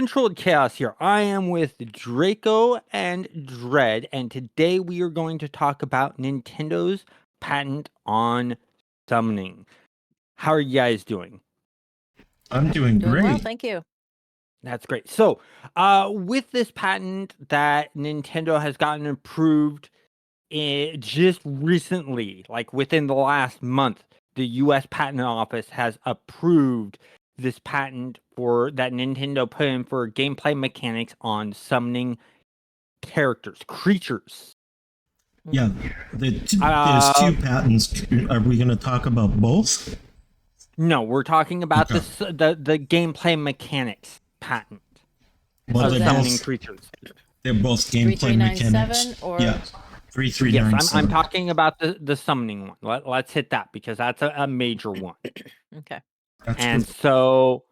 Uncontrolled Chaos here. I am with Draco and Dread, and today we are going to talk about Nintendo's patent on summoning. How are you guys doing? I'm doing great. Well, thank you. That's great. So, with this patent that Nintendo has gotten approved just recently, like within the last month, the U.S. Patent Office has approved this patent for that Nintendo put in for gameplay mechanics on summoning creatures. Yeah, there's two patents. Are we going to talk about both? No, we're talking about the gameplay mechanics patent. Well, of summoning creatures. They're both gameplay mechanics. Or... Yeah, 3397. Yes, I'm talking about the summoning one. Let's hit that because that's a major one. Okay. So,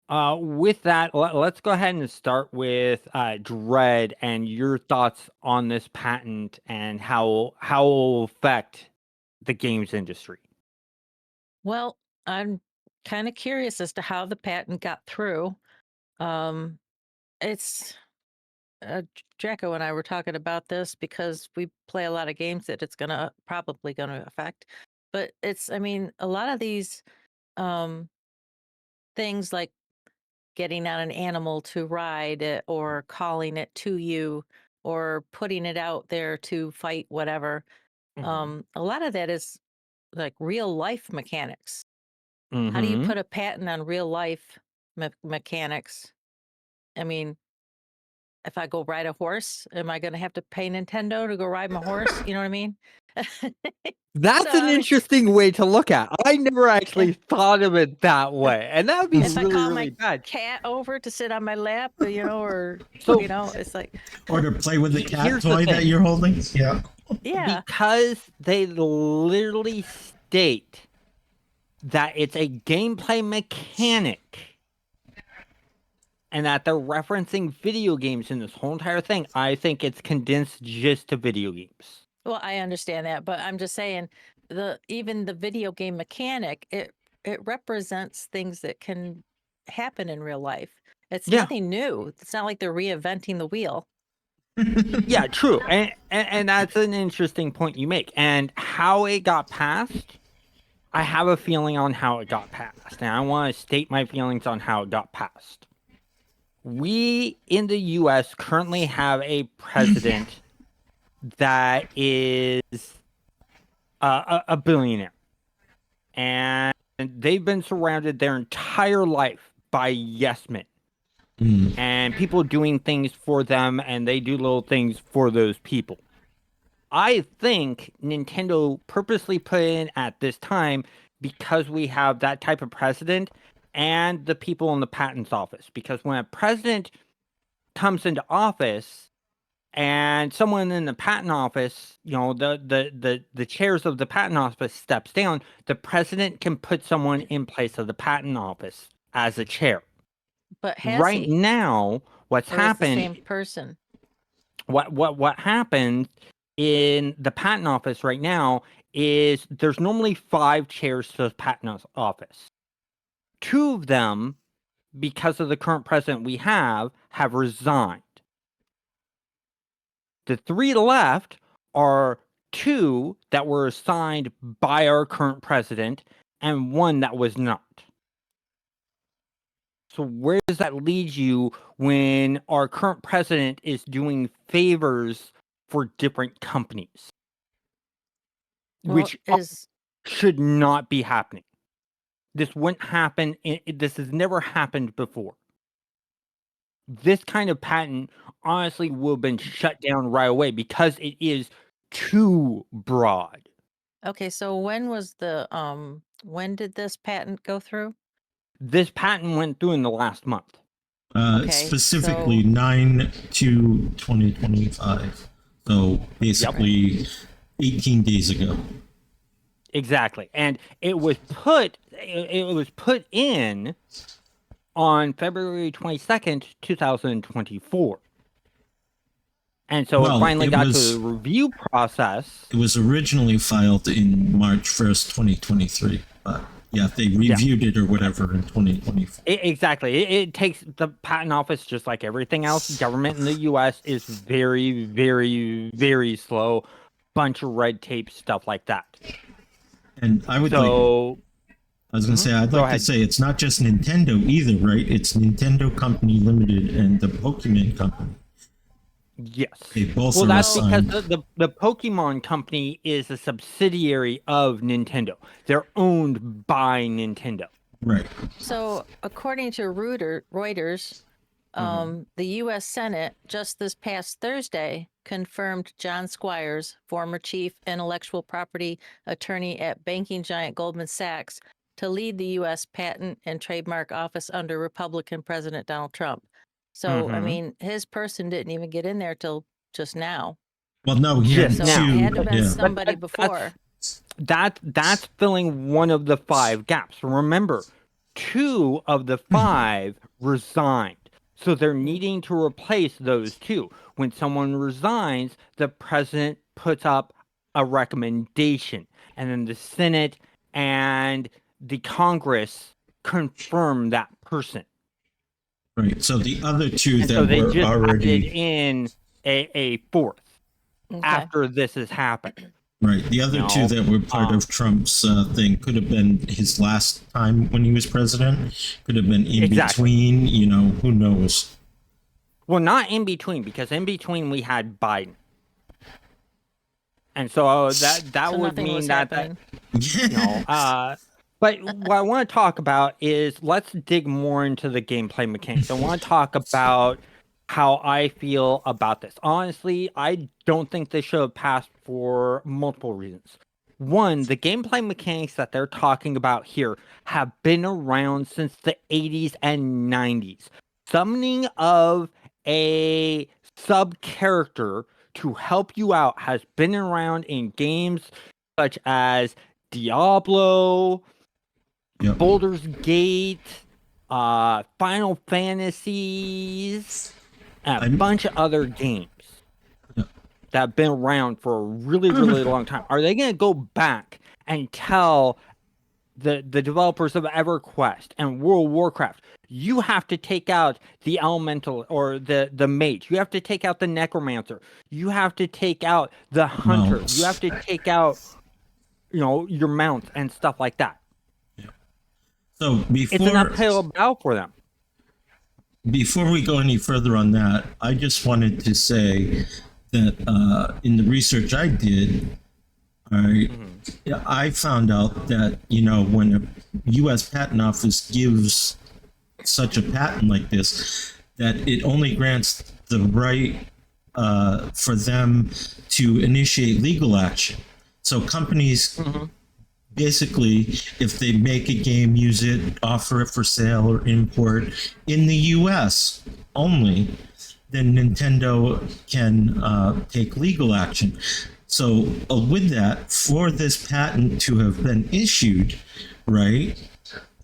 with that, let's go ahead and start with Dread and your thoughts on this patent and how it will affect the games industry. Well, I'm kind of curious as to how the patent got through. It's Draco and I were talking about this because we play a lot of games that it's probably gonna affect. But I mean, a lot of these things like getting on an animal to ride it or calling it to you or putting it out there to fight whatever. A lot of that is like real life mechanics. How do you put a patent on real life mechanics? I mean, if I go ride a horse, am I going to have to pay Nintendo to go ride my horse? You know what I mean? That's an interesting way to look at. I never actually thought of it that way, and that would be if really, I call really my bad. Cat over to sit on my lap, or it's like, or to play with the cat toy that you're holding. Yeah, because they literally state that it's a gameplay mechanic. And that they're referencing video games in this whole entire thing. I think it's condensed just to video games. Well, I understand that, but I'm just saying even the video game mechanic, it represents things that can happen in real life. It's nothing new. It's not like they're reinventing the wheel. Yeah, true. And that's an interesting point you make. And how it got passed, I have a feeling on how it got passed. And I want to state my feelings on how it got passed. We in the U.S. currently have a president that is a billionaire. And they've been surrounded their entire life by yes men. And people doing things for them, and they do little things for those people. I think Nintendo purposely put in at this time because we have that type of president and the people in the patents office. Because when a president comes into office and someone in the patent office, the chairs of the patent office steps down, the president can put someone in place of the patent office as a chair. But now, what's happened? The same person. What happened in the patent office right now is there's normally 5 chairs to the patent office. 2 of them, because of the current president we have resigned. The 3 left are 2 that were assigned by our current president and 1 that was not. So where does that lead you when our current president is doing favors for different companies? Which should not be happening. This wouldn't happen. This has never happened before. This kind of patent honestly would have been shut down right away because it is too broad. Okay, so when did this patent go through? This patent went through in the last month. Specifically 9/2/2025. So basically 18 days ago. Exactly. And it was put in on February 22nd, 2024. And so it finally got to the review process. It was originally filed in March 1st, 2023. But Yeah, they reviewed it or whatever in 2024. Exactly. It takes the patent office, just like everything else. Government in the U.S. is very, very, very slow. Bunch of red tape, stuff like that. And I was going to say, I'd Go like to ahead. say it's not just Nintendo either, right? It's Nintendo Company Limited and the Pokemon Company. Yes. They both Well, are that's because assigned. the Pokemon Company is a subsidiary of Nintendo. They're owned by Nintendo. Right. So, according to Reuters, the U.S. Senate just this past Thursday confirmed John Squires, former chief intellectual property attorney at banking giant Goldman Sachs, to lead the U.S. Patent and Trademark Office under Republican President Donald Trump. So, I mean, his person didn't even get in there till just now. Well, no, he Just had So, now. it two. had to have been Yeah. somebody before. That's filling one of the 5 gaps. Remember, 2 of the 5 resigned. So they're needing to replace those 2. When someone resigns, the president puts up a recommendation, and then the Senate and the Congress confirm that person. Right. So the other 2 And that so they were just added already in a 4th Okay. after this has happened. right. The other 2 that were part of Trump's thing could have been his last time when he was president. Could have been in between. You know, who knows? Well, not in between, because in between we had Biden, and so that So would nothing mean was that happening. But what I want to talk about is, let's dig more into the gameplay mechanics. I want to talk about how I feel about this. Honestly, I don't think this should have passed for multiple reasons. One, the gameplay mechanics that they're talking about here have been around since the 80s and 90s. Summoning of a sub character to help you out has been around in games such as Diablo, Yep. Baldur's Gate, Final Fantasies, and a bunch of other games Yep. that have been around for a really, really long time. Are they going to go back and tell the developers of EverQuest and World of Warcraft, you have to take out the elemental or the mage, you have to take out the necromancer, you have to take out the hunter, Mounts. you have to take out, your mounts and stuff like that? So It's an uphill battle for them. before we go any further on that, I just wanted to say that in the research I did, all right, I found out that, when a U.S. Patent Office gives such a patent like this, that it only grants the right for them to initiate legal action. So companies basically, if they make a game, use it, offer it for sale or import in the US only, then Nintendo can take legal action. So with that, for this patent to have been issued, right,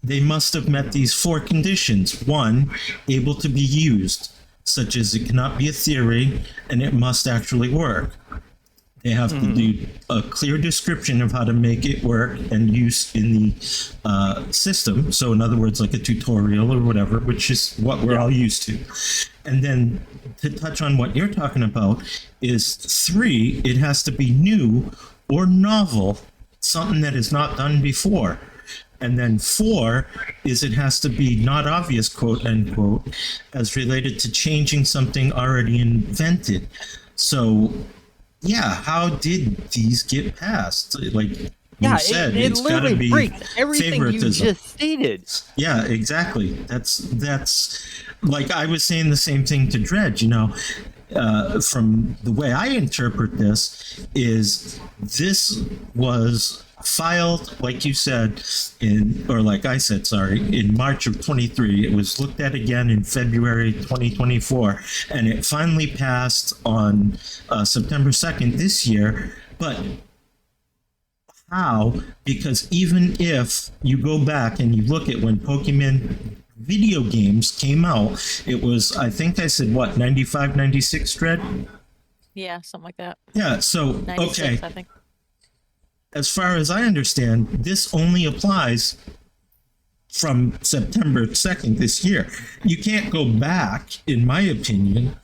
they must have met these 4 conditions. 1, able to be used, such as it cannot be a theory and it must actually work. They have to do a clear description of how to make it work and use in the system. So in other words, like a tutorial or whatever, which is what we're all used to. And then to touch on what you're talking about is 3, it has to be new or novel, something that is not done before. And then 4 is it has to be not obvious, quote unquote, as related to changing something already invented. So yeah, how did these get passed? Like you said, it it's got to literally be breaks everything favoritism. you just stated. Yeah, exactly. That's like I was saying the same thing to Dredge. From the way I interpret this, this was filed, like you said, like I said, sorry, in March of 23. It was looked at again in February 2024, and it finally passed on September 2nd this year. But how? Because even if you go back and you look at when Pokemon video games came out, it was, I think I said, what, 95, 96, Dread? Yeah, something like that. Yeah, so, 96, okay. I think. as far as I understand, this only applies from September 2nd this year. You can't go back, in my opinion,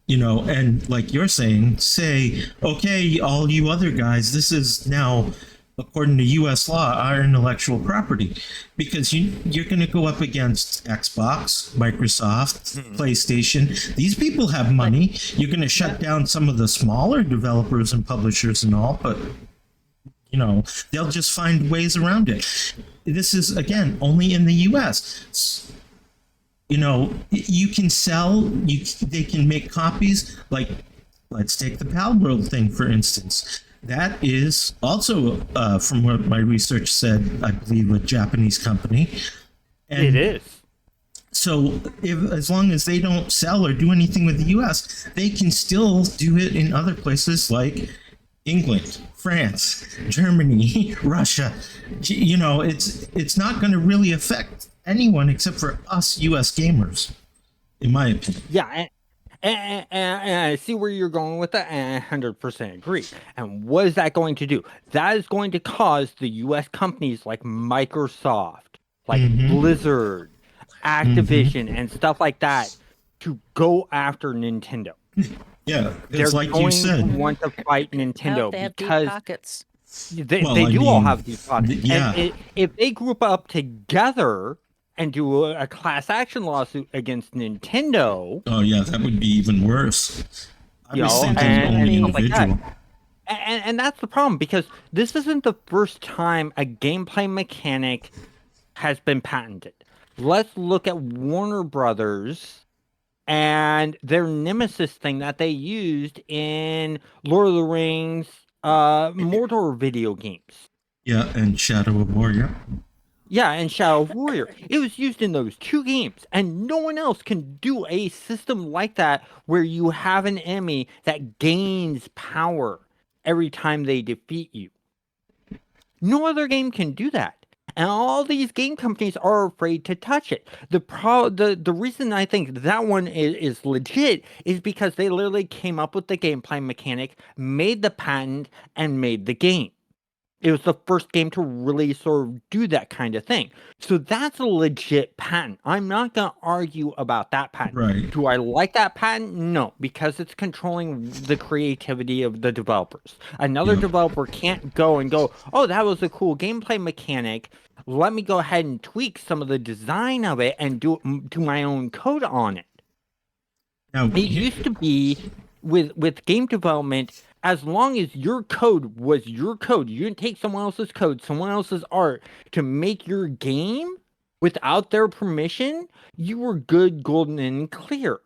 and like you're saying, say, okay, all you other guys, this is now, according to US law, our intellectual property, because you're going to go up against Xbox, Microsoft, PlayStation. These people have money. You're going to shut down some of the smaller developers and publishers and all, but they'll just find ways around it. This is, again, only in the US. You can sell, they can make copies. Like, let's take the Palworld thing, for instance. That is also, from what my research said, I believe, a Japanese company. And It is. so as long as they don't sell or do anything with the US, they can still do it in other places like England, France, Germany, Russia. It's not going to really affect anyone except for us US gamers, in my opinion. Yeah, and I see where you're going with that, and I 100% agree. And what is that going to do? That is going to cause the U.S. companies like Microsoft, like Blizzard, Activision, and stuff like that to go after Nintendo. Yeah, They're it's like going you to said. want to fight Nintendo They have deep because pockets. they I do all mean, have these pockets. yeah. And if they group up together and do a class action lawsuit against Nintendo, Oh yeah, that would be even worse. I was thinking and only stuff like that. individual. And that's the problem, because this isn't the first time a gameplay mechanic has been patented. Let's look at Warner Brothers and their Nemesis thing that they used in Lord of the Rings, Mordor video games. Yeah, and Shadow of War. Yeah. Yeah, and Shadow of Warrior. It was used in those two games, and no one else can do a system like that where you have an enemy that gains power every time they defeat you. No other game can do that. And all these game companies are afraid to touch it. The reason I think that one is legit is because they literally came up with the gameplay mechanic, made the patent, and made the game. It was the first game to really sort of do that kind of thing. So that's a legit patent. I'm not going to argue about that patent. Right. Do I like that patent? No, because it's controlling the creativity of the developers. Another developer can't go and go, oh, that was a cool gameplay mechanic. Let me go ahead and tweak some of the design of it and do my own code on it. Now, It used to be with game development, as long as your code was your code, you didn't take someone else's code, someone else's art to make your game without their permission, you were good, golden, and clear.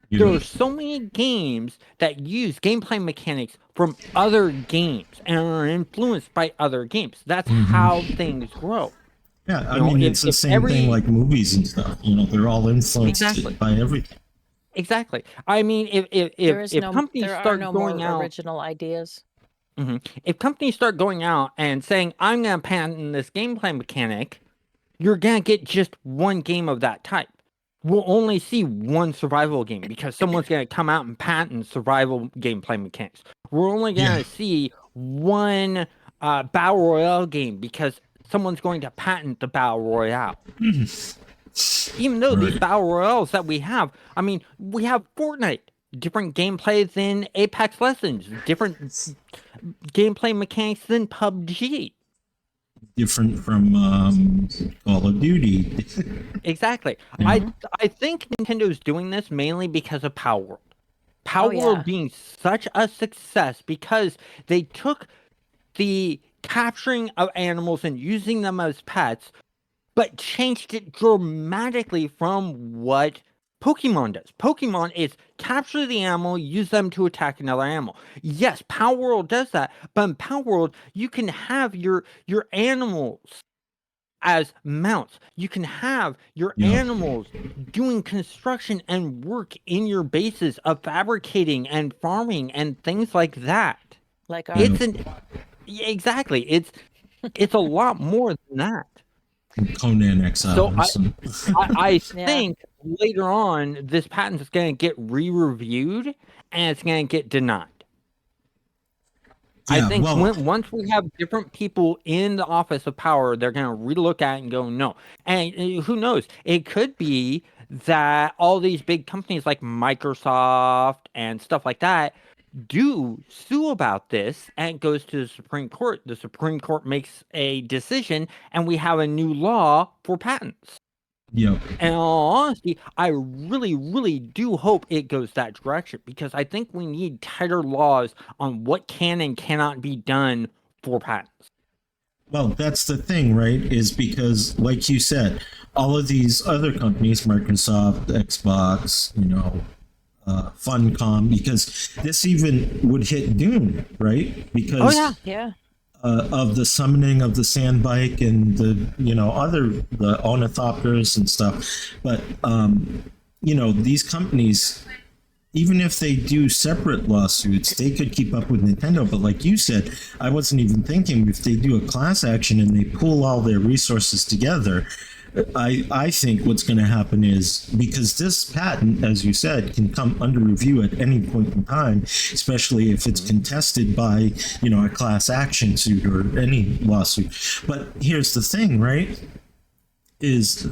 There are so many games that use gameplay mechanics from other games and are influenced by other games. That's how things grow. Yeah, I mean, it's the same thing like movies and stuff. They're all influenced by everything. Exactly. I mean, if companies start going out, original ideas. If companies start going out and saying, "I'm going to patent this gameplay mechanic," you're going to get just one game of that type. We'll only see one survival game because someone's going to come out and patent survival gameplay mechanics. We're only going to see one battle royale game because someone's going to patent the battle royale. Even though these battle royales that we have, I mean, we have Fortnite, different gameplay than Apex Legends, different gameplay mechanics than PUBG. Different from Call of Duty. Exactly. I think Nintendo's doing this mainly because of Palworld. Palworld being such a success because they took the capturing of animals and using them as pets, but changed it dramatically from what Pokemon does. Pokemon is capture the animal, use them to attack another animal. Yes, Palworld does that, but in Palworld, you can have your animals as mounts. You can have your animals doing construction and work in your bases of fabricating and farming and things like that. Like exactly. It's a lot more than that. Conan Exiles. So I think later on this patent is going to get re-reviewed and it's going to get denied. I Yeah, think well, once we have different people in the office of power, they're going to relook at it and go, no. And who knows? It could be that all these big companies like Microsoft and stuff like that do sue about this and it goes to the Supreme Court. The Supreme Court makes a decision and we have a new law for patents. yeah. And in all honesty, I really, really do hope it goes that direction because I think we need tighter laws on what can and cannot be done for patents. Well, that's the thing, right? Is because, like you said, all of these other companies, Microsoft, Xbox, Funcom, because this even would hit Dune, right? Because Oh yeah. Yeah. of the summoning of the sandbike and the the ornithopters and stuff. But these companies, even if they do separate lawsuits, they could keep up with Nintendo. But like you said, I wasn't even thinking if they do a class action and they pool all their resources together. I think what's going to happen is, because this patent, as you said, can come under review at any point in time, especially if it's contested by, a class action suit or any lawsuit. But here's the thing, right? Is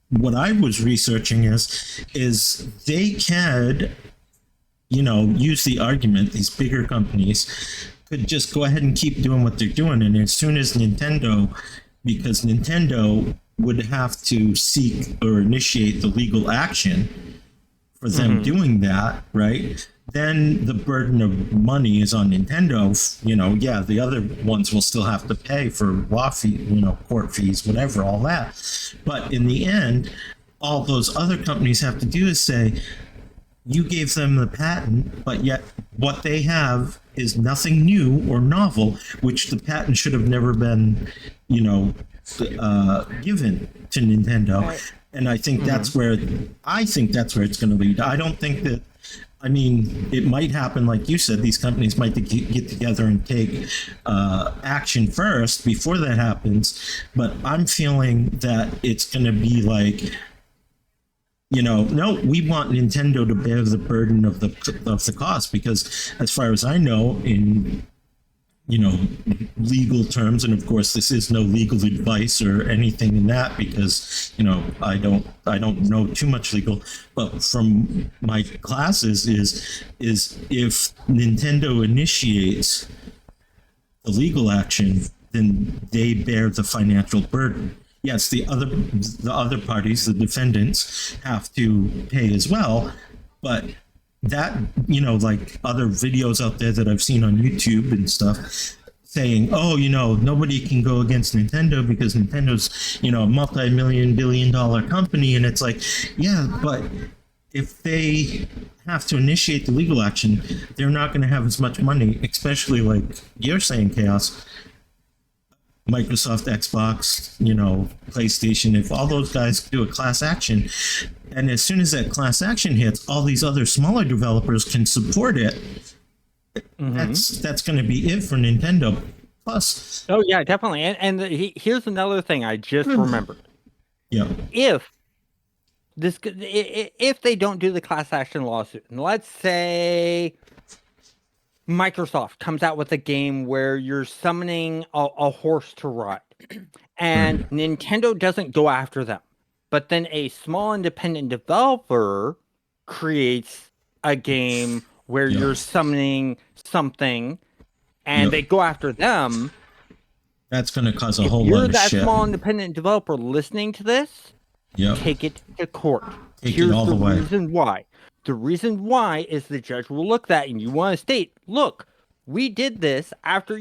what I was researching is they can, use the argument, these bigger companies could just go ahead and keep doing what they're doing. And as soon as because Nintendo would have to seek or initiate the legal action for them doing that, right? Then the burden of money is on Nintendo. Yeah, the other ones will still have to pay for law fee, court fees, whatever, all that. But in the end, all those other companies have to do is say, you gave them the patent, but yet what they have is nothing new or novel, which the patent should have never been, given to Nintendo. Right. And I think that's where it's going to lead. I don't think that. I mean, it might happen, like you said. These companies might get together and take action first before that happens. But I'm feeling that it's going to be like, no, we want Nintendo to bear the burden of the cost, because as far as I know, in legal terms, and of course this is no legal advice or anything in that, because I don't know too much legal, but from my classes is if Nintendo initiates the legal action, then they bear the financial burden. Yes, the other parties, the defendants, have to pay as well, but that, like other videos out there that I've seen on YouTube and stuff, saying, oh, nobody can go against Nintendo because Nintendo's, a multi-million billion-dollar company. And it's like, yeah, but if they have to initiate the legal action, they're not going to have as much money, especially like you're saying, Chaos. Microsoft, Xbox, PlayStation, if all those guys do a class action, and as soon as that class action hits, all these other smaller developers can support it. That's going to be it for Nintendo. Plus, Oh yeah, definitely. And here's another thing I just remembered. yeah, If they don't do the class action lawsuit, and let's say Microsoft comes out with a game where you're summoning a horse to ride, and Nintendo doesn't go after them, but then a small independent developer creates a game where you're summoning something, and they go after them. that's going to cause a whole You're lot of that shit. small independent developer listening to this. Yeah, Take it to court. Take it Here's all the the way. reason why. The reason why is the judge will look at that and you want to state, look, we did this after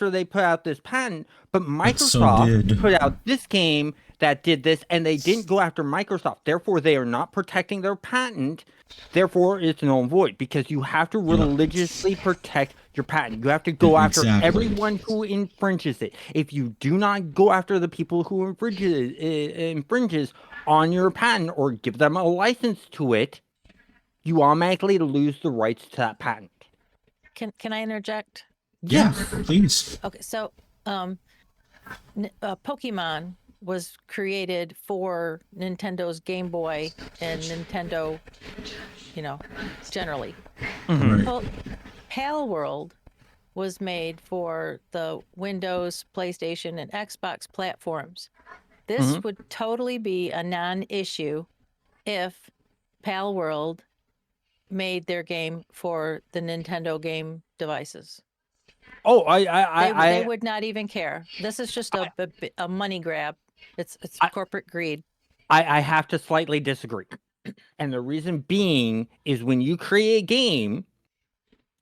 they put out this patent, but Microsoft put out this game that did this and they didn't go after Microsoft. Therefore, they are not protecting their patent. Therefore, it's null and void, because you have to religiously protect your patent. You have to go after everyone who infringes it. If you do not go after the people who infringes on your patent or give them a license to it, you automatically lose the rights to that patent. Can I interject? Yeah, please. Okay, so Pokemon was created for Nintendo's Game Boy and Nintendo, generally. Right. Pal World was made for the Windows, PlayStation, and Xbox platforms. This would totally be a non-issue if Pal World made their game for the Nintendo game devices. Oh, They would not even care. This is just a money grab. It's corporate greed. I have to slightly disagree. And the reason being is when you create a game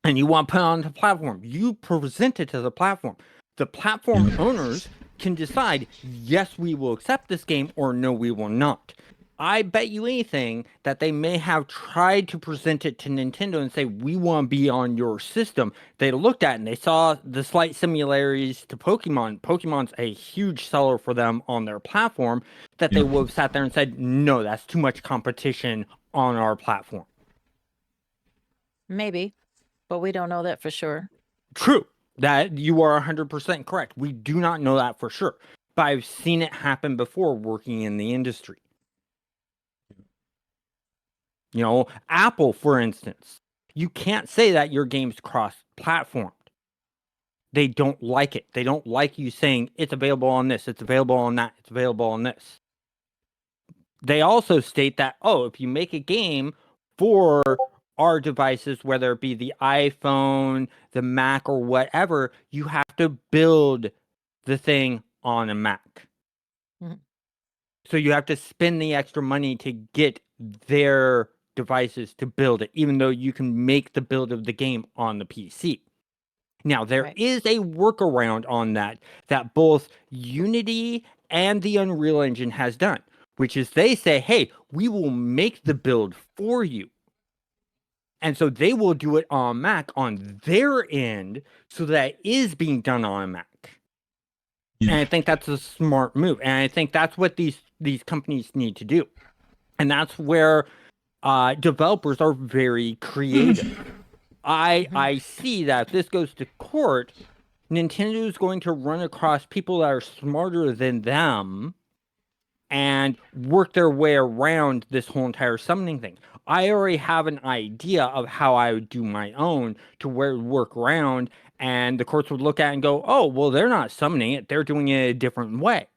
and you want to put it on the platform, you present it to the platform. The platform owners can decide, yes, we will accept this game, or no, we will not. I bet you anything that they may have tried to present it to Nintendo and say, we want to be on your system. They looked at it and they saw the slight similarities to Pokemon. Pokemon's a huge seller for them on their platform, that they would have sat there and said, no, that's too much competition on our platform. Maybe, but we don't know that for sure. True. That you are 100% correct. We do not know that for sure. But I've seen it happen before working in the industry. You know, Apple, for instance, you can't say that your game's cross-platformed. They don't like it. They don't like you saying it's available on this, it's available on that, it's available on this. They also state that, oh, if you make a game for our devices, whether it be the iPhone, the Mac, or whatever, you have to build the thing on a Mac. Mhm. So you have to spend the extra money to get their devices to build it, even though you can make the build of the game on the PC. Now, there is a workaround on that both Unity and the Unreal Engine has done, which is they say, hey, we will make the build for you. And so they will do it on Mac on their end, so that it is being done on a Mac. Yeah. And I think that's a smart move. And I think that's what these companies need to do. And that's where developers are very creative. I see that if this goes to court, Nintendo is going to run across people that are smarter than them and work their way around this whole entire summoning thing. I already have an idea of how I would do my own to where it would work around, and the courts would look at it and go, oh, well, they're not summoning it. They're doing it a different way.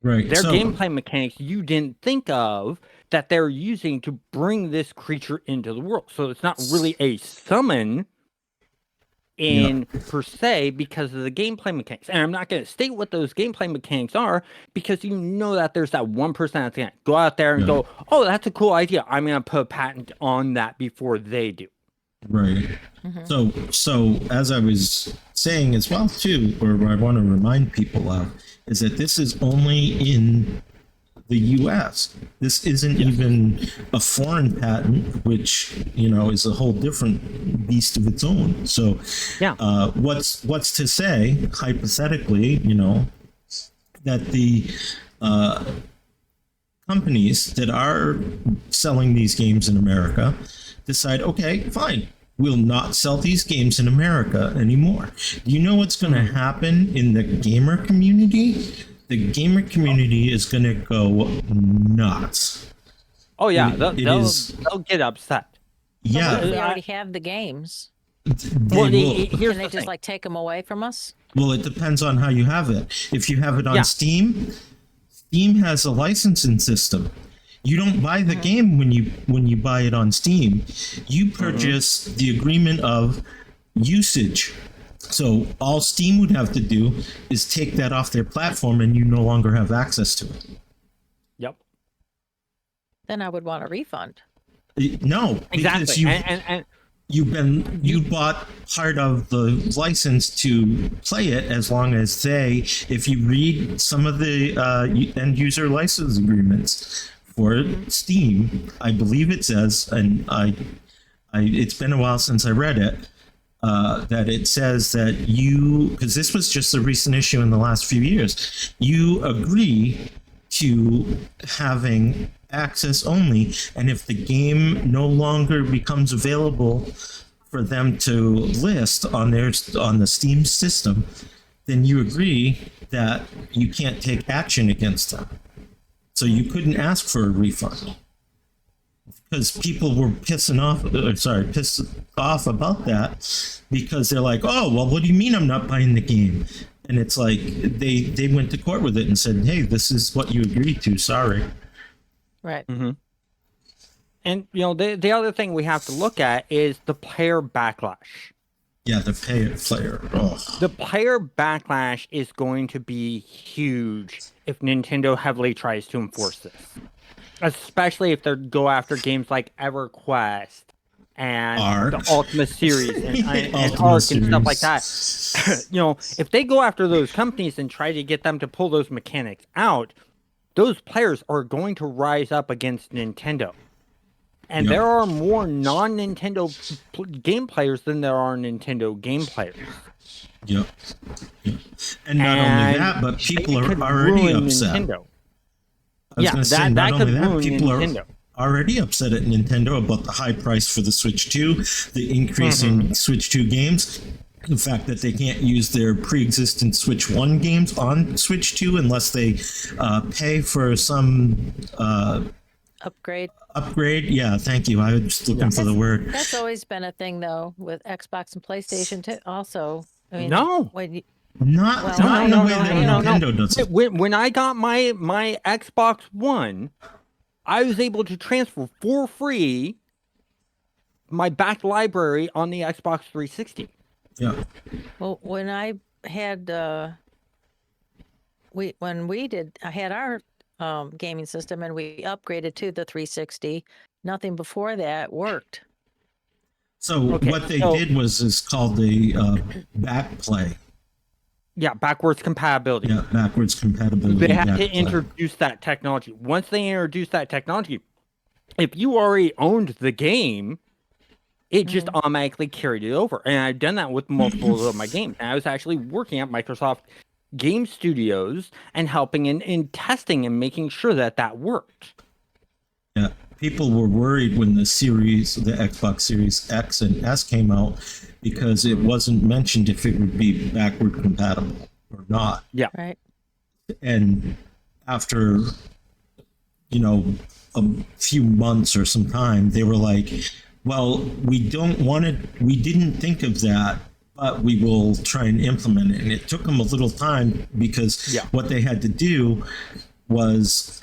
Right. Their gameplay mechanics you didn't think of that they're using to bring this creature into the world. So it's not really a summon per se because of the gameplay mechanics. And I'm not going to state what those gameplay mechanics are because you know that there's that one person that's going to go out there and go, oh, that's a cool idea. I'm going to put a patent on that before they do. Right. So as I was saying as well too, or I want to remind people of, is that this is only in the U.S. This isn't even a foreign patent, which is a whole different beast of its own. So, what's to say hypothetically, that the companies that are selling these games in America decide, okay, fine, we'll not sell these games in America anymore. Do you know what's going to happen in the gamer community? The gamer community is going to go nuts. Oh yeah, they'll get upset. Yeah, we already have the games. Can they just like take them away from us? Well, it depends on how you have it. If you have it on Steam, Steam has a licensing system. You don't buy the game when you buy it on Steam. You purchase the agreement of usage. So all Steam would have to do is take that off their platform, and you no longer have access to it. Yep. Then I would want a refund. No, exactly. You bought part of the license to play it, as long as if you read some of the end user license agreements for Steam, I believe it says, and it's been a while since I read it, that it says that because this was just a recent issue in the last few years, you agree to having access only, and if the game no longer becomes available for them to list on the Steam system, then you agree that you can't take action against them. So you couldn't ask for a refund because people were pissed off about that because they're like, oh, well, what do you mean I'm not buying the game? And it's like they went to court with it and said, hey, this is what you agreed to. Sorry. Right. Mm-hmm. And the other thing we have to look at is the player backlash. Yeah, the player. Oh. The player backlash is going to be huge if Nintendo heavily tries to enforce this, especially if they go after games like EverQuest and Arc. the Ultimate Series and Ultimate Arc Series. and stuff like that. If they go after those companies and try to get them to pull those mechanics out, those players are going to rise up against Nintendo. And Yep. there are more non-Nintendo game players than there are Nintendo game players. Yep. And not only that, but people are already upset. Nintendo. I was going to say, not only that, people Nintendo. are already upset at Nintendo about the high price for the Switch 2, the increase in Switch 2 games, the fact that they can't use their pre-existent Switch 1 games on Switch 2 unless they pay for some Upgrade. Yeah, thank you. I was just looking for the word. That's always been a thing, though, with Xbox and PlayStation too. Also, I mean, No. Not in the way that Nintendo does it. When I got my Xbox One, I was able to transfer for free my back library on the Xbox 360. Yeah. Well, when I had I had our gaming system and we upgraded to the 360. Nothing before that worked. So what they did is called the backplay. Yeah, backwards compatibility. Yeah, backwards compatibility. They had to introduce that technology. Once they introduced that technology, if you already owned the game, it just automatically carried it over. And I've done that with multiple of my games. And I was actually working at Microsoft Game Studios and helping in testing and making sure that worked. Yeah, people were worried when the Xbox Series X and S came out because it wasn't mentioned if it would be backward compatible or not. Yeah. Right. And after, a few months or some time, they were like, well, we didn't think of that, but we will try and implement it. And it took them a little time because what they had to do was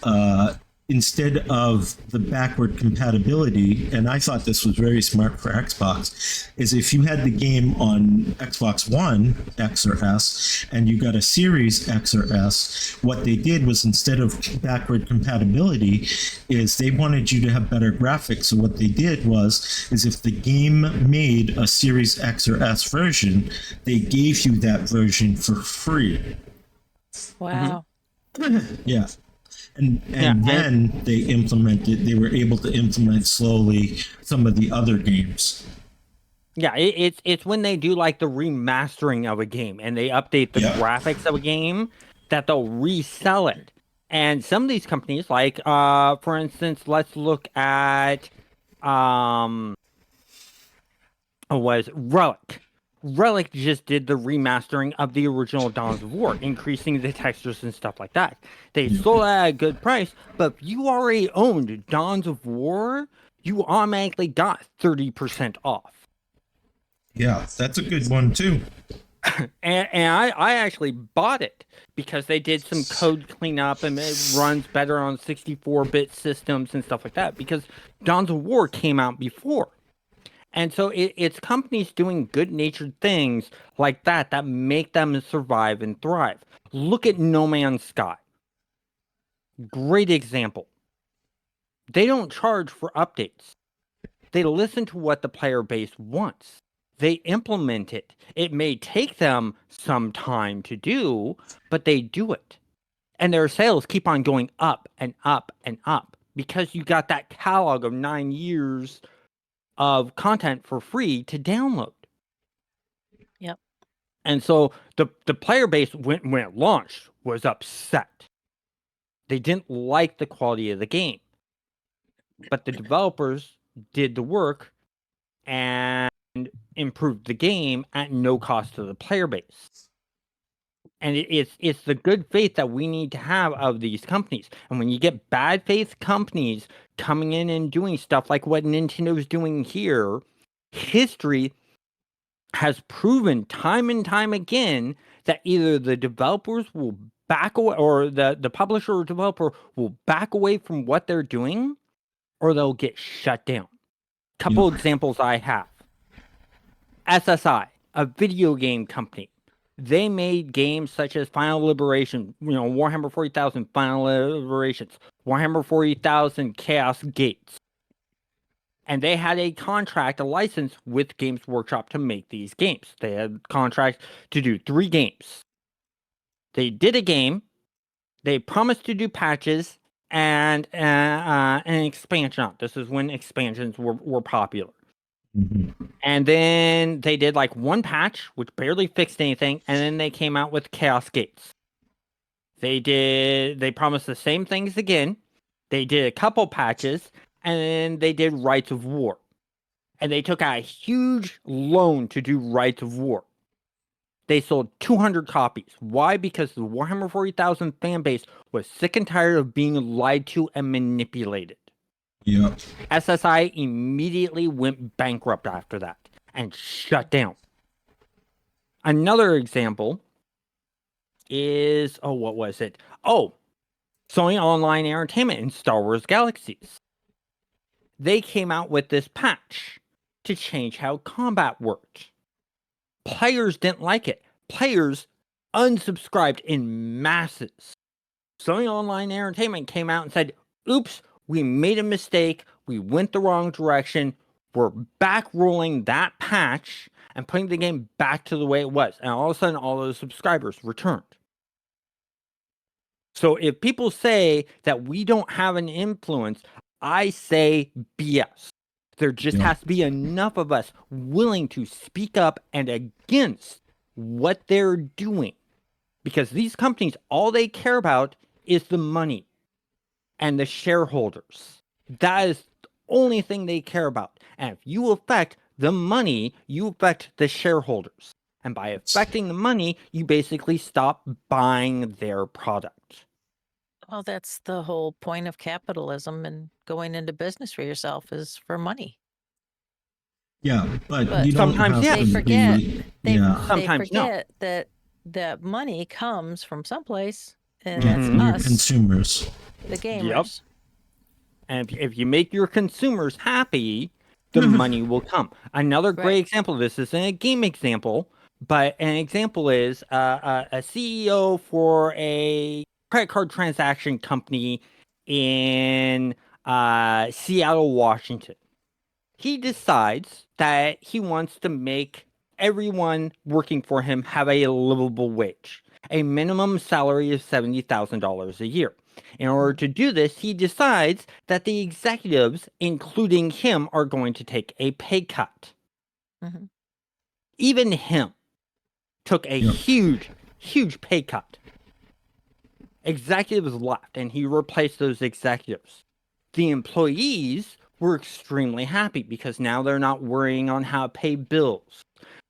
instead of the backward compatibility, and I thought this was very smart for Xbox, is if you had the game on Xbox One X or S and you got a Series X or S, what they did was instead of backward compatibility is they wanted you to have better graphics. So what they did is if the game made a Series X or S version, they gave you that version for free. Wow. Yeah. And then they were able to implement slowly some of the other games. Yeah, it's when they do like the remastering of a game and they update the graphics of a game that they'll resell it. And some of these companies, like for instance, let's look at Relic. Relic just did the remastering of the original Dawns of War, increasing the textures and stuff like that. They sold it at a good price, but if you already owned Dawns of War, you automatically got 30% off. Yeah, that's a good one too. And I actually bought it because they did some code cleanup and it runs better on 64-bit systems and stuff like that because Dawns of War came out before. And so it's companies doing good-natured things like that make them survive and thrive. Look at No Man's Sky. Great example. They don't charge for updates. They listen to what the player base wants. They implement it. It may take them some time to do, but they do it. And their sales keep on going up and up and up because you got that catalog of 9 years of content for free to download. Yep. And so the player base when it launched was upset. They didn't like the quality of the game. But the developers did the work and improved the game at no cost to the player base. And it's the good faith that we need to have of these companies. And when you get bad faith companies coming in and doing stuff like what Nintendo's doing here, history has proven time and time again that either the developers will back away, or the publisher or developer will back away from what they're doing, or they'll get shut down. Couple examples I have. SSI, a video game company. They made games such as Final Liberation, Warhammer 40,000 Final Liberations, Warhammer 40,000 Chaos Gates. And they had a contract, a license with Games Workshop to make these games. They had contracts to do 3 games. They did a game. They promised to do patches and an expansion. This is when expansions were popular. Mm-hmm. And then they did like 1 patch, which barely fixed anything, and then they came out with Chaos Gates. They promised the same things again. They did a couple patches, and then they did Rights of War. And they took out a huge loan to do Rights of War. They sold 200 copies. Why? Because the Warhammer 40,000 fan base was sick and tired of being lied to and manipulated. Yep. SSI immediately went bankrupt after that and shut down. Another example is, what was it? Sony Online Entertainment in Star Wars Galaxies. They came out with this patch to change how combat worked. Players didn't like it. Players unsubscribed in masses. Sony Online Entertainment came out and said, oops, we made a mistake. We went the wrong direction. We're back rolling that patch and putting the game back to the way it was. And all of a sudden, all those subscribers returned. So if people say that we don't have an influence, I say BS. There just has to be enough of us willing to speak up and against what they're doing. Because these companies, all they care about is the money and the shareholders. That is the only thing they care about. And if you affect the money, you affect the shareholders. And by affecting the money, you basically stop buying their product. Well, that's the whole point of capitalism and going into business for yourself is for money. Yeah, but But you don't sometimes, have yeah. to They forget- be. They, Yeah, they Sometimes no. forget that money comes from someplace, and yeah, that's from your us, consumers. the gamers. And if you make your consumers happy, the money will come. Another great Right. example, this isn't a game example, but an example is a CEO for a credit card transaction company in Seattle, Washington. He decides that he wants to make everyone working for him have a livable wage, a minimum salary of $70,000 a year. In order to do this, he decides that the executives, including him, are going to take a pay cut. Mhm. Even him took a huge, huge pay cut. Executives left, and he replaced those executives. The employees were extremely happy because now they're not worrying on how to pay bills,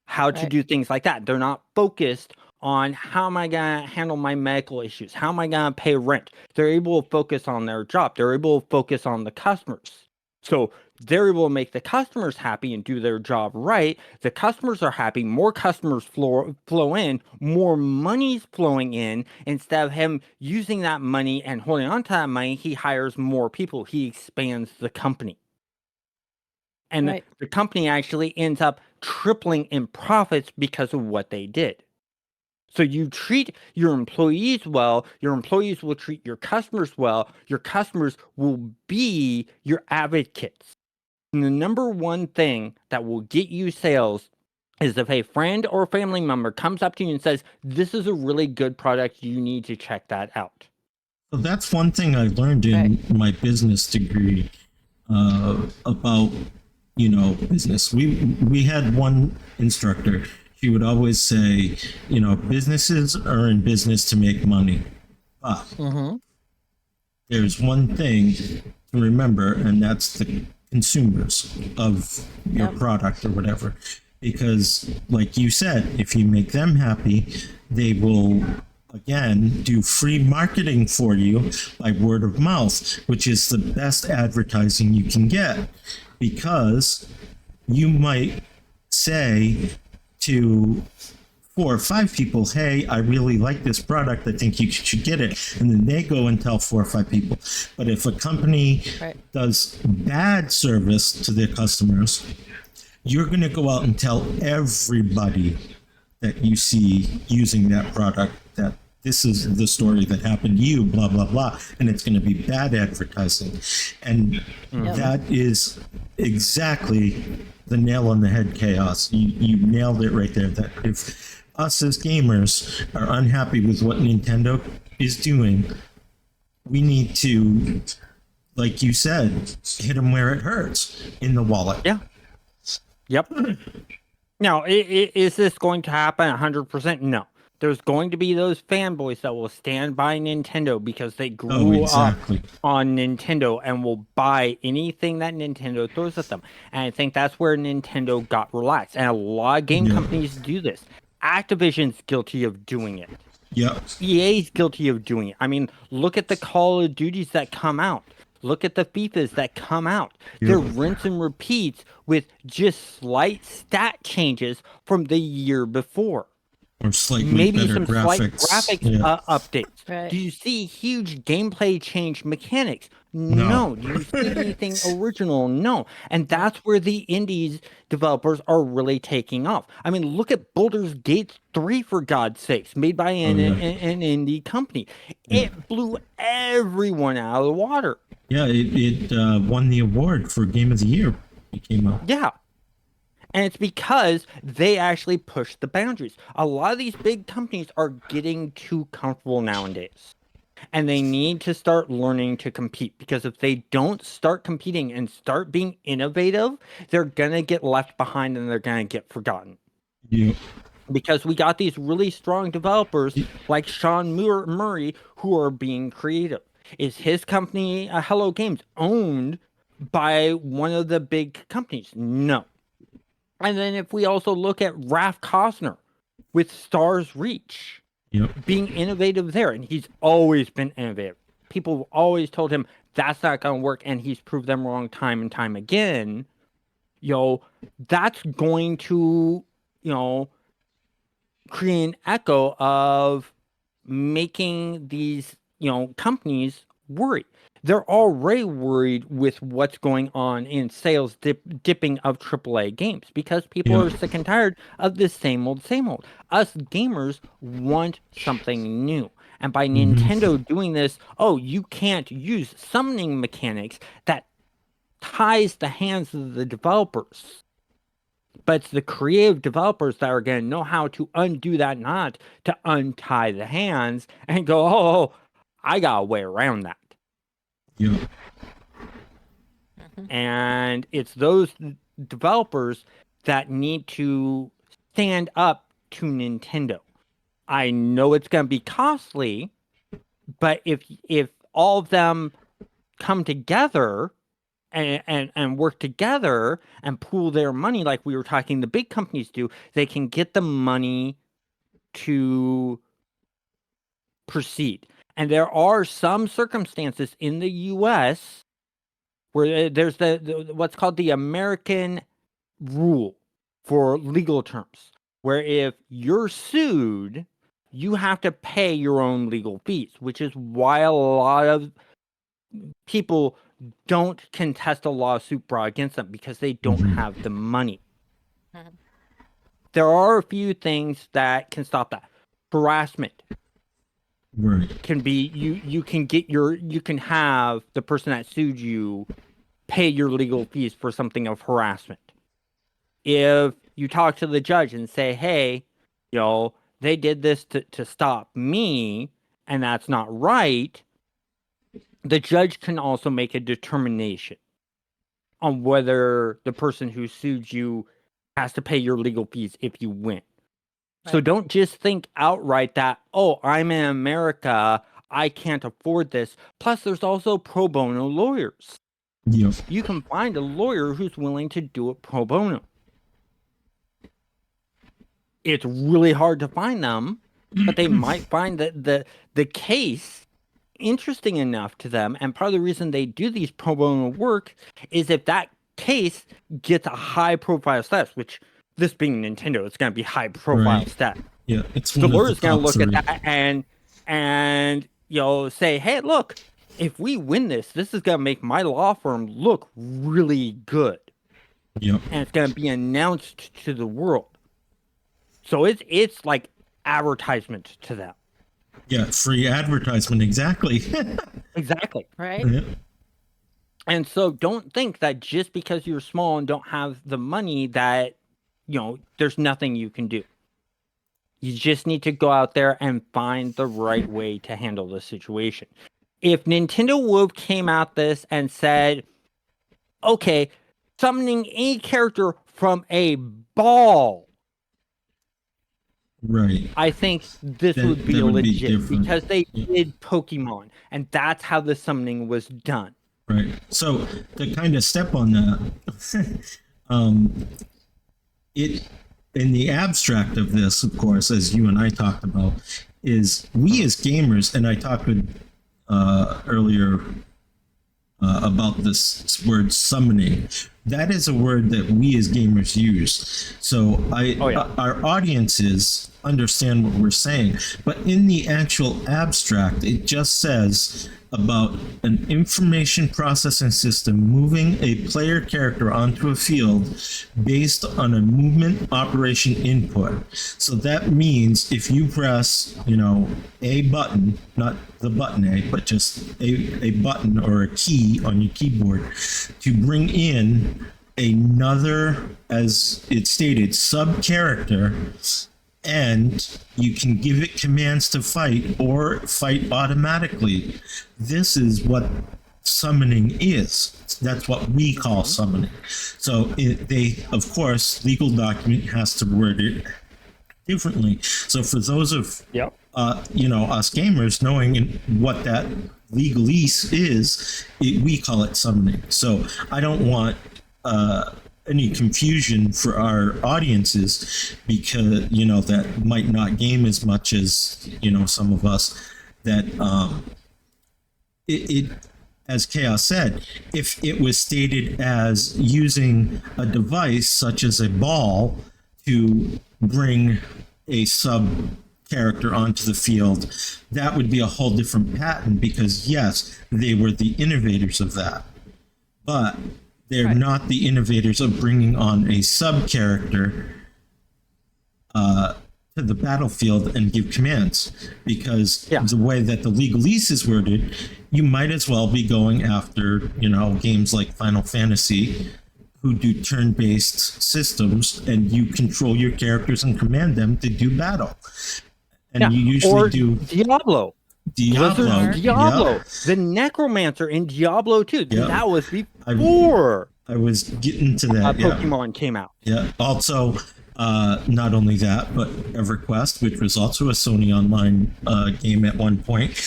how to Right. do things like that. They're not focused on how am I going to handle my medical issues? How am I going to pay rent? They're able to focus on their job. They're able to focus on the customers. So they're able to make the customers happy and do their job right. The customers are happy. More customers flow in. More money's flowing in. Instead of him using that money and holding on to that money, he hires more people. He expands the company. And Right. the company actually ends up tripling in profits because of what they did. So you treat your employees well, your employees will treat your customers well, your customers will be your advocates. And the number one thing that will get you sales is if a friend or family member comes up to you and says, this is a really good product, you need to check that out. So that's one thing I learned in my business degree about business. We had one instructor. She would always say, businesses are in business to make money. But there's one thing to remember, and that's the consumers of your product or whatever. Because, like you said, if you make them happy, they will again, do free marketing for you by word of mouth, which is the best advertising you can get, because you might say to 4 or 5 people, hey, I really like this product. I think you should get it. And then they go and tell 4 or 5 people. But if a company Right. does bad service to their customers, you're going to go out and tell everybody that you see using that product that this is the story that happened to you, blah, blah, blah. And it's going to be bad advertising. And that is exactly the nail on the head, Chaos. You nailed it right there. That if us as gamers are unhappy with what Nintendo is doing, we need to, like you said, hit them where it hurts, in the wallet. Yeah. Yep. Now, is this going to happen 100%? No. There's going to be those fanboys that will stand by Nintendo because they grew up on Nintendo and will buy anything that Nintendo throws at them. And I think that's where Nintendo got relaxed. And a lot of game companies do this. Activision's guilty of doing it. Yep. EA's guilty of doing it. I mean, look at the Call of Duties that come out. Look at the FIFAs that come out. They're rinse and repeats with just slight stat changes from the year before. Or slightly Maybe better some graphics. slight graphics updates. Right. Do you see huge gameplay change mechanics? No. Do you see anything original? No. And that's where the indies developers are really taking off. I mean, look at Baldur's Gate 3, for God's sakes, made by an indie company. It blew everyone out of the water. Yeah, it won the award for Game of the Year. It came out. Yeah. And it's because they actually push the boundaries. A lot of these big companies are getting too comfortable nowadays. And they need to start learning to compete, because if they don't start competing and start being innovative, they're going to get left behind and they're going to get forgotten. Yeah. Because we got these really strong developers like Sean Murray who are being creative. Is his company, Hello Games, owned by one of the big companies? No. And then if we also look at Raph Cosner with Stars Reach, being innovative there, and he's always been innovative. People always told him that's not going to work, and he's proved them wrong time and time again. That's going to, create an echo of making these, companies worry. They're already worried with what's going on in sales dipping of AAA games, because people are sick and tired of the same old, same old. Us gamers want something new. And by Nintendo doing this, you can't use summoning mechanics that ties the hands of the developers. But it's the creative developers that are going to know how to undo that knot, to untie the hands and go, I got a way around that. Yeah. And it's those developers that need to stand up to Nintendo. I know it's going to be costly, but if all of them come together and work together and pool their money like we were talking the big companies do, they can get the money to proceed. And there are some circumstances in the U.S. where there's the what's called the American rule for legal terms, where if you're sued, you have to pay your own legal fees, which is why a lot of people don't contest a lawsuit brought against them, because they don't have the money. There are a few things that can stop that. Harassment. Can be you can have the person that sued you pay your legal fees for something of harassment. If you talk to the judge and say, hey, they did this to stop me, and that's not right, the judge can also make a determination on whether the person who sued you has to pay your legal fees if you win. So don't just think outright that, I'm in America, I can't afford this. Plus, there's also pro bono lawyers. You can find a lawyer who's willing to do it pro bono. It's really hard to find them, but they might find that the case interesting enough to them, and part of the reason they do these pro bono work is if that case gets a high profile status, which this being Nintendo, it's going to be high profile Right. status. Yeah, it's The one of the lawyer's going to top look three. at that and say, hey, look, if we win this is going to make my law firm look really good, Yep. and it's going to be announced to the world. So it's like advertisement to them. Yeah, free advertisement, exactly. Exactly. Right. Yeah. And so don't think that just because you're small and don't have the money that, there's nothing you can do. You just need to go out there and find the right way to handle the situation. If Nintendo would have came at this and said, okay, summoning any character from a ball, Right. I think this Then- would be that would be legit different. because they Yeah. did Pokemon, and that's how the summoning was done. Right. So to kind of step on that, it in the abstract of this, of course, as you and I talked about, is we as gamers, and I talked with earlier about this word summoning. That is a word that we as gamers use. So our audiences understand what we're saying, but in the actual abstract, it just says about an information processing system moving a player character onto a field based on a movement operation input. So that means if you press, a button, not the button A, but just a button or a key on your keyboard to bring in another, as it stated, sub character, and you can give it commands to fight or fight automatically. This is what summoning is. That's what we call summoning. So they, of course, legal document has to word it differently. So for those of us gamers knowing what that legalese is, we call it summoning. So I don't want any confusion for our audiences, because that might not game as much as some of us, that it as Chaos said, if it was stated as using a device such as a ball to bring a sub character onto the field, that would be a whole different patent, because yes, they were the innovators of that, but they're not the innovators of bringing on a sub character to the battlefield and give commands, because the way that the legalese is worded, you might as well be going after games like Final Fantasy, who do turn-based systems, and you control your characters and command them to do battle, and you usually do Diablo. Diablo. The Necromancer in Diablo 2. Yep. That was before I was getting to that. Pokemon came out. Yeah. Also, not only that, but EverQuest, which was also a Sony Online game at one point,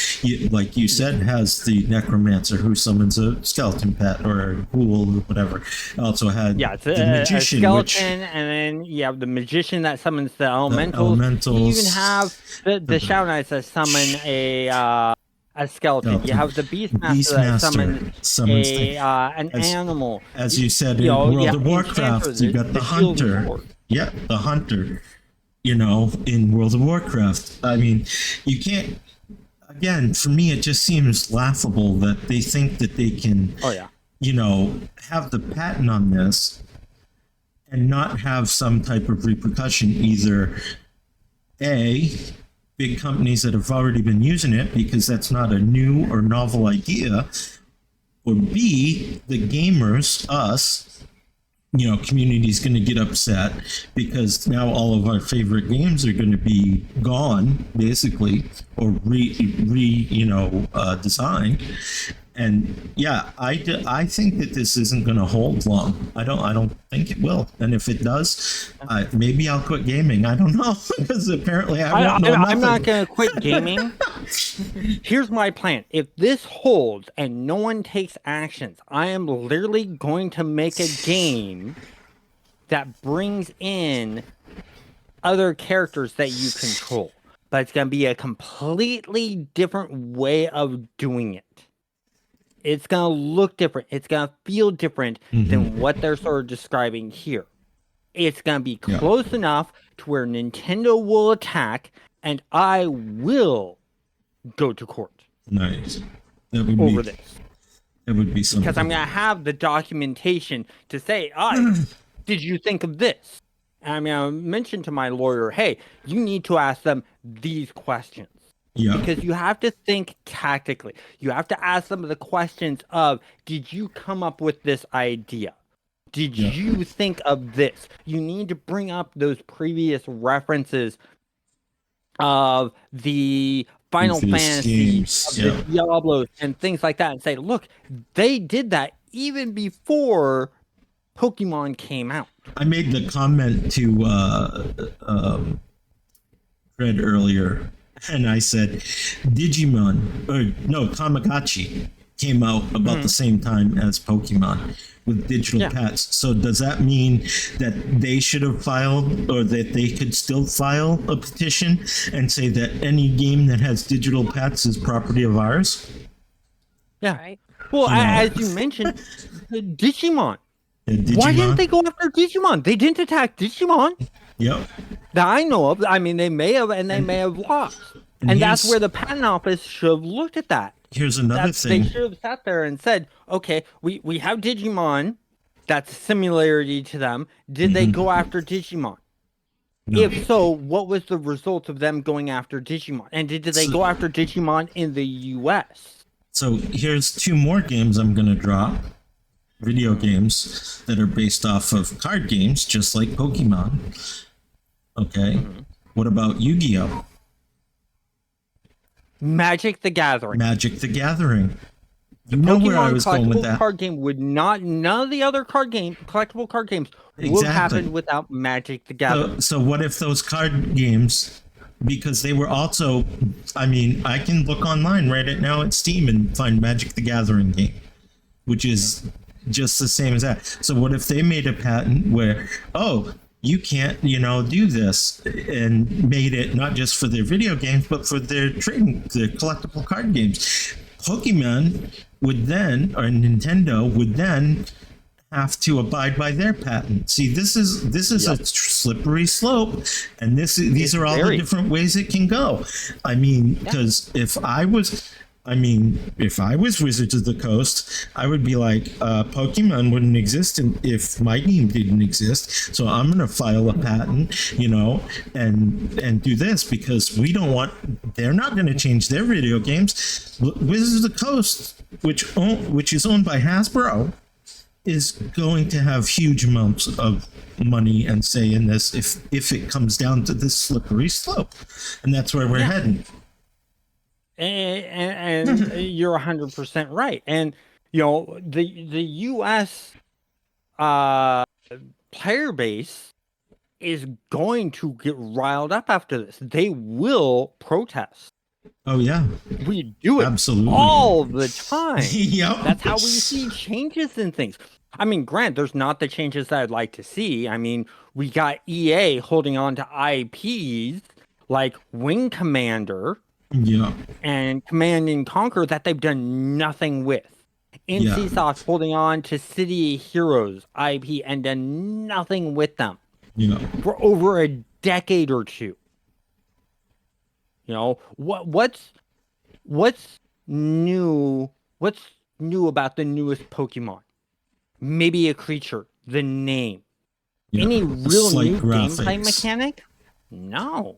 like you said, has the Necromancer who summons a skeleton pet or a ghoul or whatever. It also had it's the Magician, a skeleton, and then you have the Magician that summons the elementals. You even have the Shadow Knights that summon a skeleton. You have the Beastmaster that summons an animal. As you said, in World of Warcraft, you got the Hunter. Yeah, the Hunter, in World of Warcraft. I mean, you can't, again, for me, it just seems laughable that they think that they can, have the patent on this and not have some type of repercussion. Either A, big companies that have already been using it, because that's not a new or novel idea, or B, the gamers, us, community is going to get upset because now all of our favorite games are going to be gone, basically, or designed. And I think that this isn't going to hold long. I don't think it will. And if it does, maybe I'll quit gaming. I don't know, because apparently I'm not going to quit gaming. Here's my plan. If this holds and no one takes actions, I am literally going to make a game that brings in other characters that you control. but it's going to be a completely different way of doing it. It's going to look different. It's going to feel different than what they're sort of describing here. It's going to be close enough to where Nintendo will attack, and I will go to court. Nice. That would over this. That would be something. Because I'm going to have the documentation to say, did you think of this? I mean, I mentioned to my lawyer, hey, you need to ask them these questions. Yeah. Because you have to think tactically. You have to ask them the questions of, did you come up with this idea? Did you think of this? You need to bring up those previous references of the Final Fantasy, the Diablos, and things like that, and say, look, they did that even before Pokemon came out. I made the comment to Fred earlier, and I said Tamagotchi came out about the same time as Pokemon with digital pets. So does that mean that they should have filed, or that they could still file a petition and say that any game that has digital pets is property of ours? Yeah. Right. Well, as you mentioned, Digimon. Why didn't they go after Digimon? They didn't attack Digimon. Yep. That I know of. I mean, they may have, and they may have lost. And that's where the patent office should have looked at that. Here's another thing. They should have sat there and said, okay, we have Digimon. That's a similarity to them. Did they go after Digimon? No. If so, what was the result of them going after Digimon? And did they go after Digimon in the U.S.? So here's two more games I'm going to drop. Video games that are based off of card games, just like Pokemon. Okay. What about Yu-Gi-Oh? Magic the Gathering. Magic the Gathering. You know where I was going with that. Card game would not. None of the other collectible card games would happen without Magic the Gathering. So what if those card games, because they were also, I mean, I can look online right now at Steam and find Magic the Gathering game, which is just the same as that. So what if they made a patent where, you can't, do this, and made it not just for their video games, but for their collectible card games. Pokemon would then, or Nintendo would then have to abide by their patent. See, this is a slippery slope, and these are all the different ways it can go. I mean, because if I was Wizards of the Coast, I would be like, Pokemon wouldn't exist if my game didn't exist. So I'm going to file a patent, and do this, because they're not going to change their video games. Wizards of the Coast, which is owned by Hasbro, is going to have huge amounts of money and say in this if it comes down to this slippery slope. And that's where we're heading. And you're 100% right. And the U.S. Player base is going to get riled up after this. They will protest. Oh yeah, we do it absolutely all the time. Yep. That's how we see changes in things. I mean, Grant, there's not the changes that I'd like to see. I mean, we got EA holding on to IPs like Wing Commander. Yeah. And Command and Conquer that they've done nothing with. NCSoft holding on to City Heroes IP and done nothing with them. For over a decade or two. What's new? What's new about the newest Pokemon? Maybe a creature, the name. Any real new gameplay mechanic? No.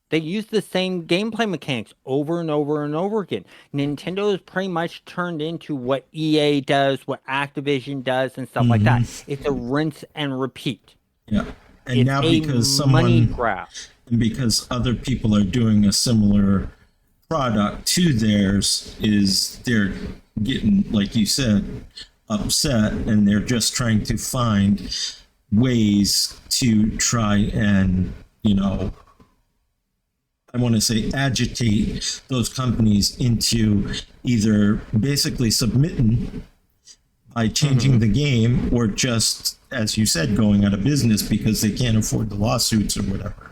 They use the same gameplay mechanics over and over and over again. Nintendo has pretty much turned into what EA does, what Activision does, and stuff like that. It's a rinse and repeat. Yeah. And now because because other people are doing a similar product to theirs, they're getting, like you said, upset, and they're just trying to find ways to try and, I want to say, agitate those companies into either basically submitting by changing the game, or just, as you said, going out of business because they can't afford the lawsuits or whatever.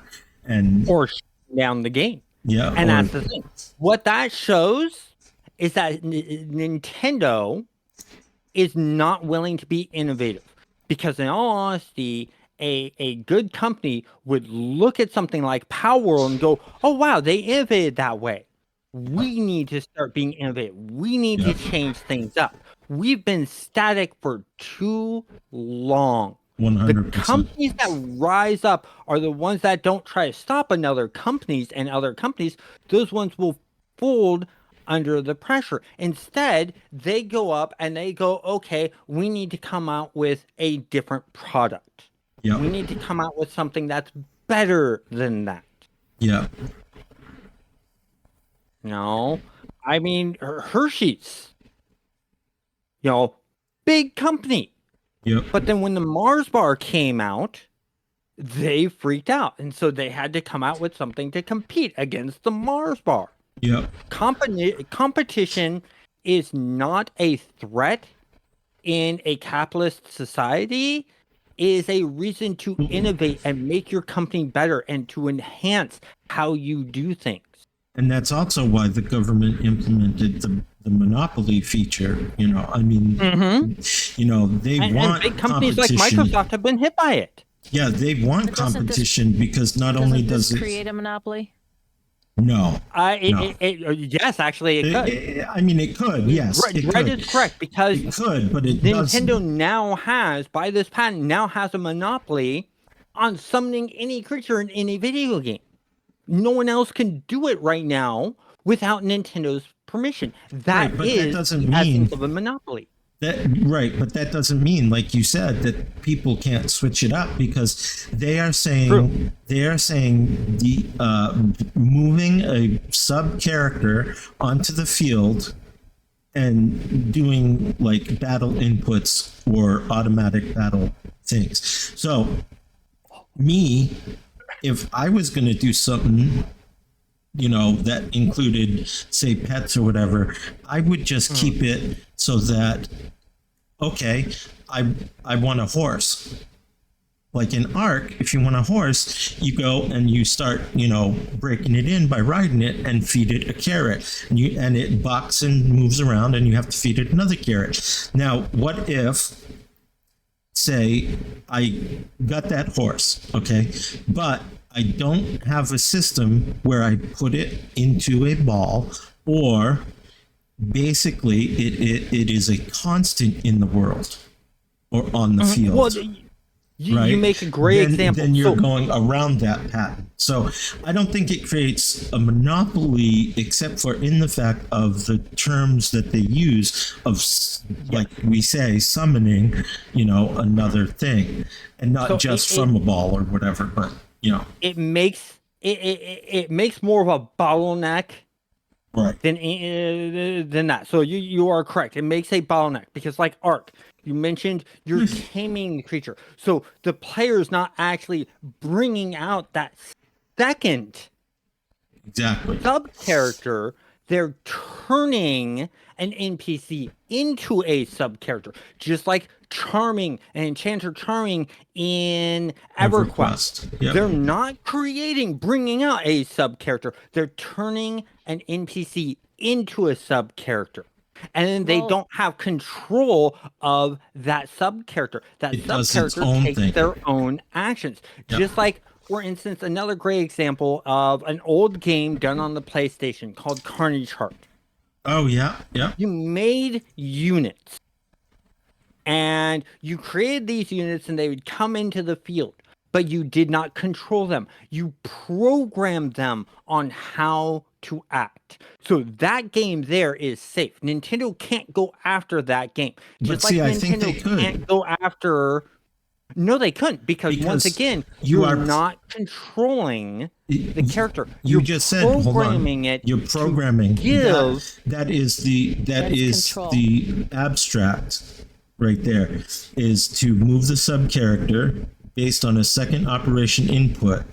Or down the game. Yeah. And Or, that's the thing. What that shows is that Nintendo is not willing to be innovative. Because in all honesty, a good company would look at something like Power World and go, oh, wow, they innovated that way. We need to start being innovative. We need to change things up. We've been static for too long. 100%. The companies that rise up are the ones that don't try to stop another companies and other companies. Those ones will fold under the pressure. Instead, they go up and they go, okay, we need to come out with a different product. Yeah. We need to come out with something that's better than that. Yeah. No, I mean, Hershey's, big company. Yep. But then when the Mars bar came out, they freaked out. And so they had to come out with something to compete against the Mars bar. Yep. Competition is not a threat in a capitalist society. It is a reason to innovate and make your company better and to enhance how you do things. And that's also why the government implemented the monopoly feature. They want big companies like competition. Microsoft have been hit by it. Yeah, they want But doesn't competition because not only does this it create a monopoly? No. Yes, actually, it could. It could. Yes, Right is correct because it could, but it Nintendo doesn't. now has, by this patent, has a monopoly on summoning any creature in any video game. No one else can do it right now without Nintendo's permission. That doesn't the essence of a monopoly. But that doesn't mean, like you said, that people can't switch it up because they are saying the moving a sub character onto the field and doing like battle inputs or automatic battle things. So if I was going to do something, that included, say, pets or whatever, I would just keep it so that, okay, I want a horse. Like in Ark, if you want a horse, you go and you start, breaking it in by riding it and feed it a carrot. And it bucks and moves around and you have to feed it another carrot. Now, what if, say, I got that horse, okay, but I don't have a system where I put it into a ball, or basically it is a constant in the world or on the field. Well, you make a great example. Then you're going around that patent. So I don't think it creates a monopoly, except for in the fact of the terms that they use of, like we say, summoning, another thing, and not just from a ball or whatever, but. It makes more of a bottleneck, right? Than that. So you are correct. It makes a bottleneck because, like Ark, you mentioned, you're taming the creature, so the player is not actually bringing out that second sub character. They're turning an NPC into a sub character, just like Charming and Enchanter Charming in EverQuest. Yep. They're not bringing out a sub character. They're turning an NPC into a sub character. And then they don't have control of that sub character. That sub character takes their own actions. Yep. Just like, for instance, another great example of an old game done on the PlayStation called Carnage Heart. Oh, yeah. Yeah. You made units. And you created these units and they would come into the field, but you did not control them. You programmed them on how to act. So that game there is safe. Nintendo can't go after that game. Just like Nintendo can't go after... No, they couldn't, because once again, you are not controlling the character. You're just said, programming it. You're programming. That is the abstract right there, is to move the sub character based on a second operation input,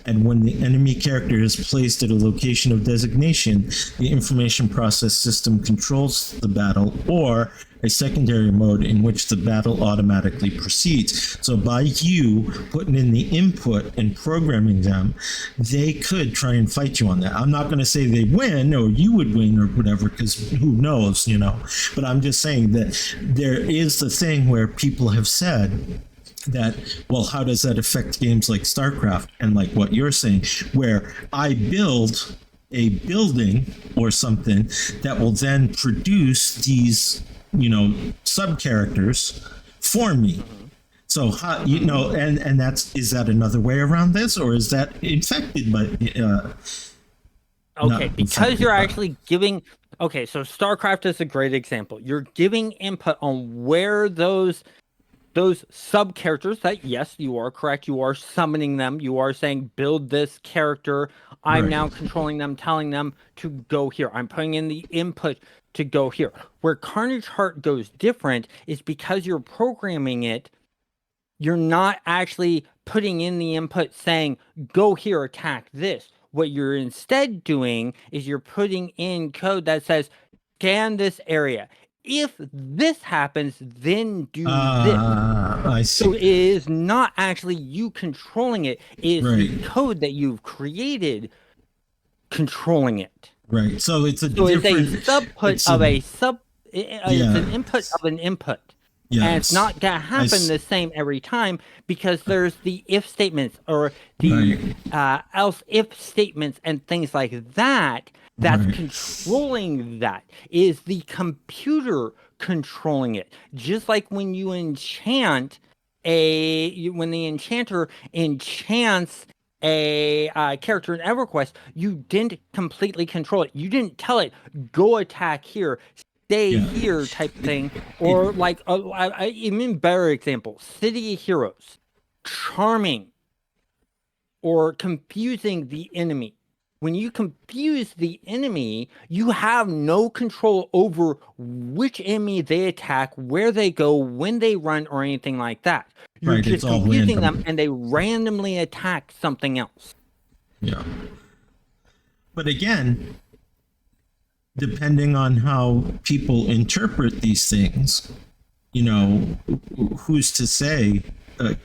and when the enemy character is placed at a location of designation, the information process system controls the battle, or a secondary mode in which the battle automatically proceeds. So by you putting in the input and programming them, they could try and fight you on that. I'm not going to say they win or you would win or whatever, because who knows, you know. But I'm just saying that there is the thing where people have said that, well, how does that affect games like StarCraft and like what you're saying, where I build a building or something that will then produce these, you know, sub characters for me. So how, you know, and that's, is that another way around this, or is that infected by Okay, because you're actually giving. Okay, so StarCraft is a great example. You're giving input on where those sub characters that, yes, you are correct, you are summoning them, you are saying build this character, I'm Right. now controlling them, telling them to go here, I'm putting in the input to go here. Where Carnage Heart goes different is because you're programming it, you're not actually putting in the input saying go here, attack this. What you're instead doing is you're putting in code that says scan this area. If this happens, then do this. I So see. it is not actually you controlling it. It is the Right. code that you've created controlling it. Right. So it's a So it's a different subput it's of a- a sub. It's an input of an input. yeah, And it's not going to happen the same every time, because there's the if statements or the else if statements and things like that. That's Right. controlling that. Is the computer controlling it. Just like when you enchant when the enchanter enchants a character in EverQuest, you didn't completely control it. You didn't tell it, go attack here, stay Yeah. here type thing. Or like, even better example, City of Heroes, charming or confusing the enemy. When you confuse the enemy, you have no control over which enemy they attack, where they go, when they run, or anything like that. You're Right, just it's all confusing random. them, and they randomly attack something else. Yeah. But again, depending on how people interpret these things, you know, who's to say,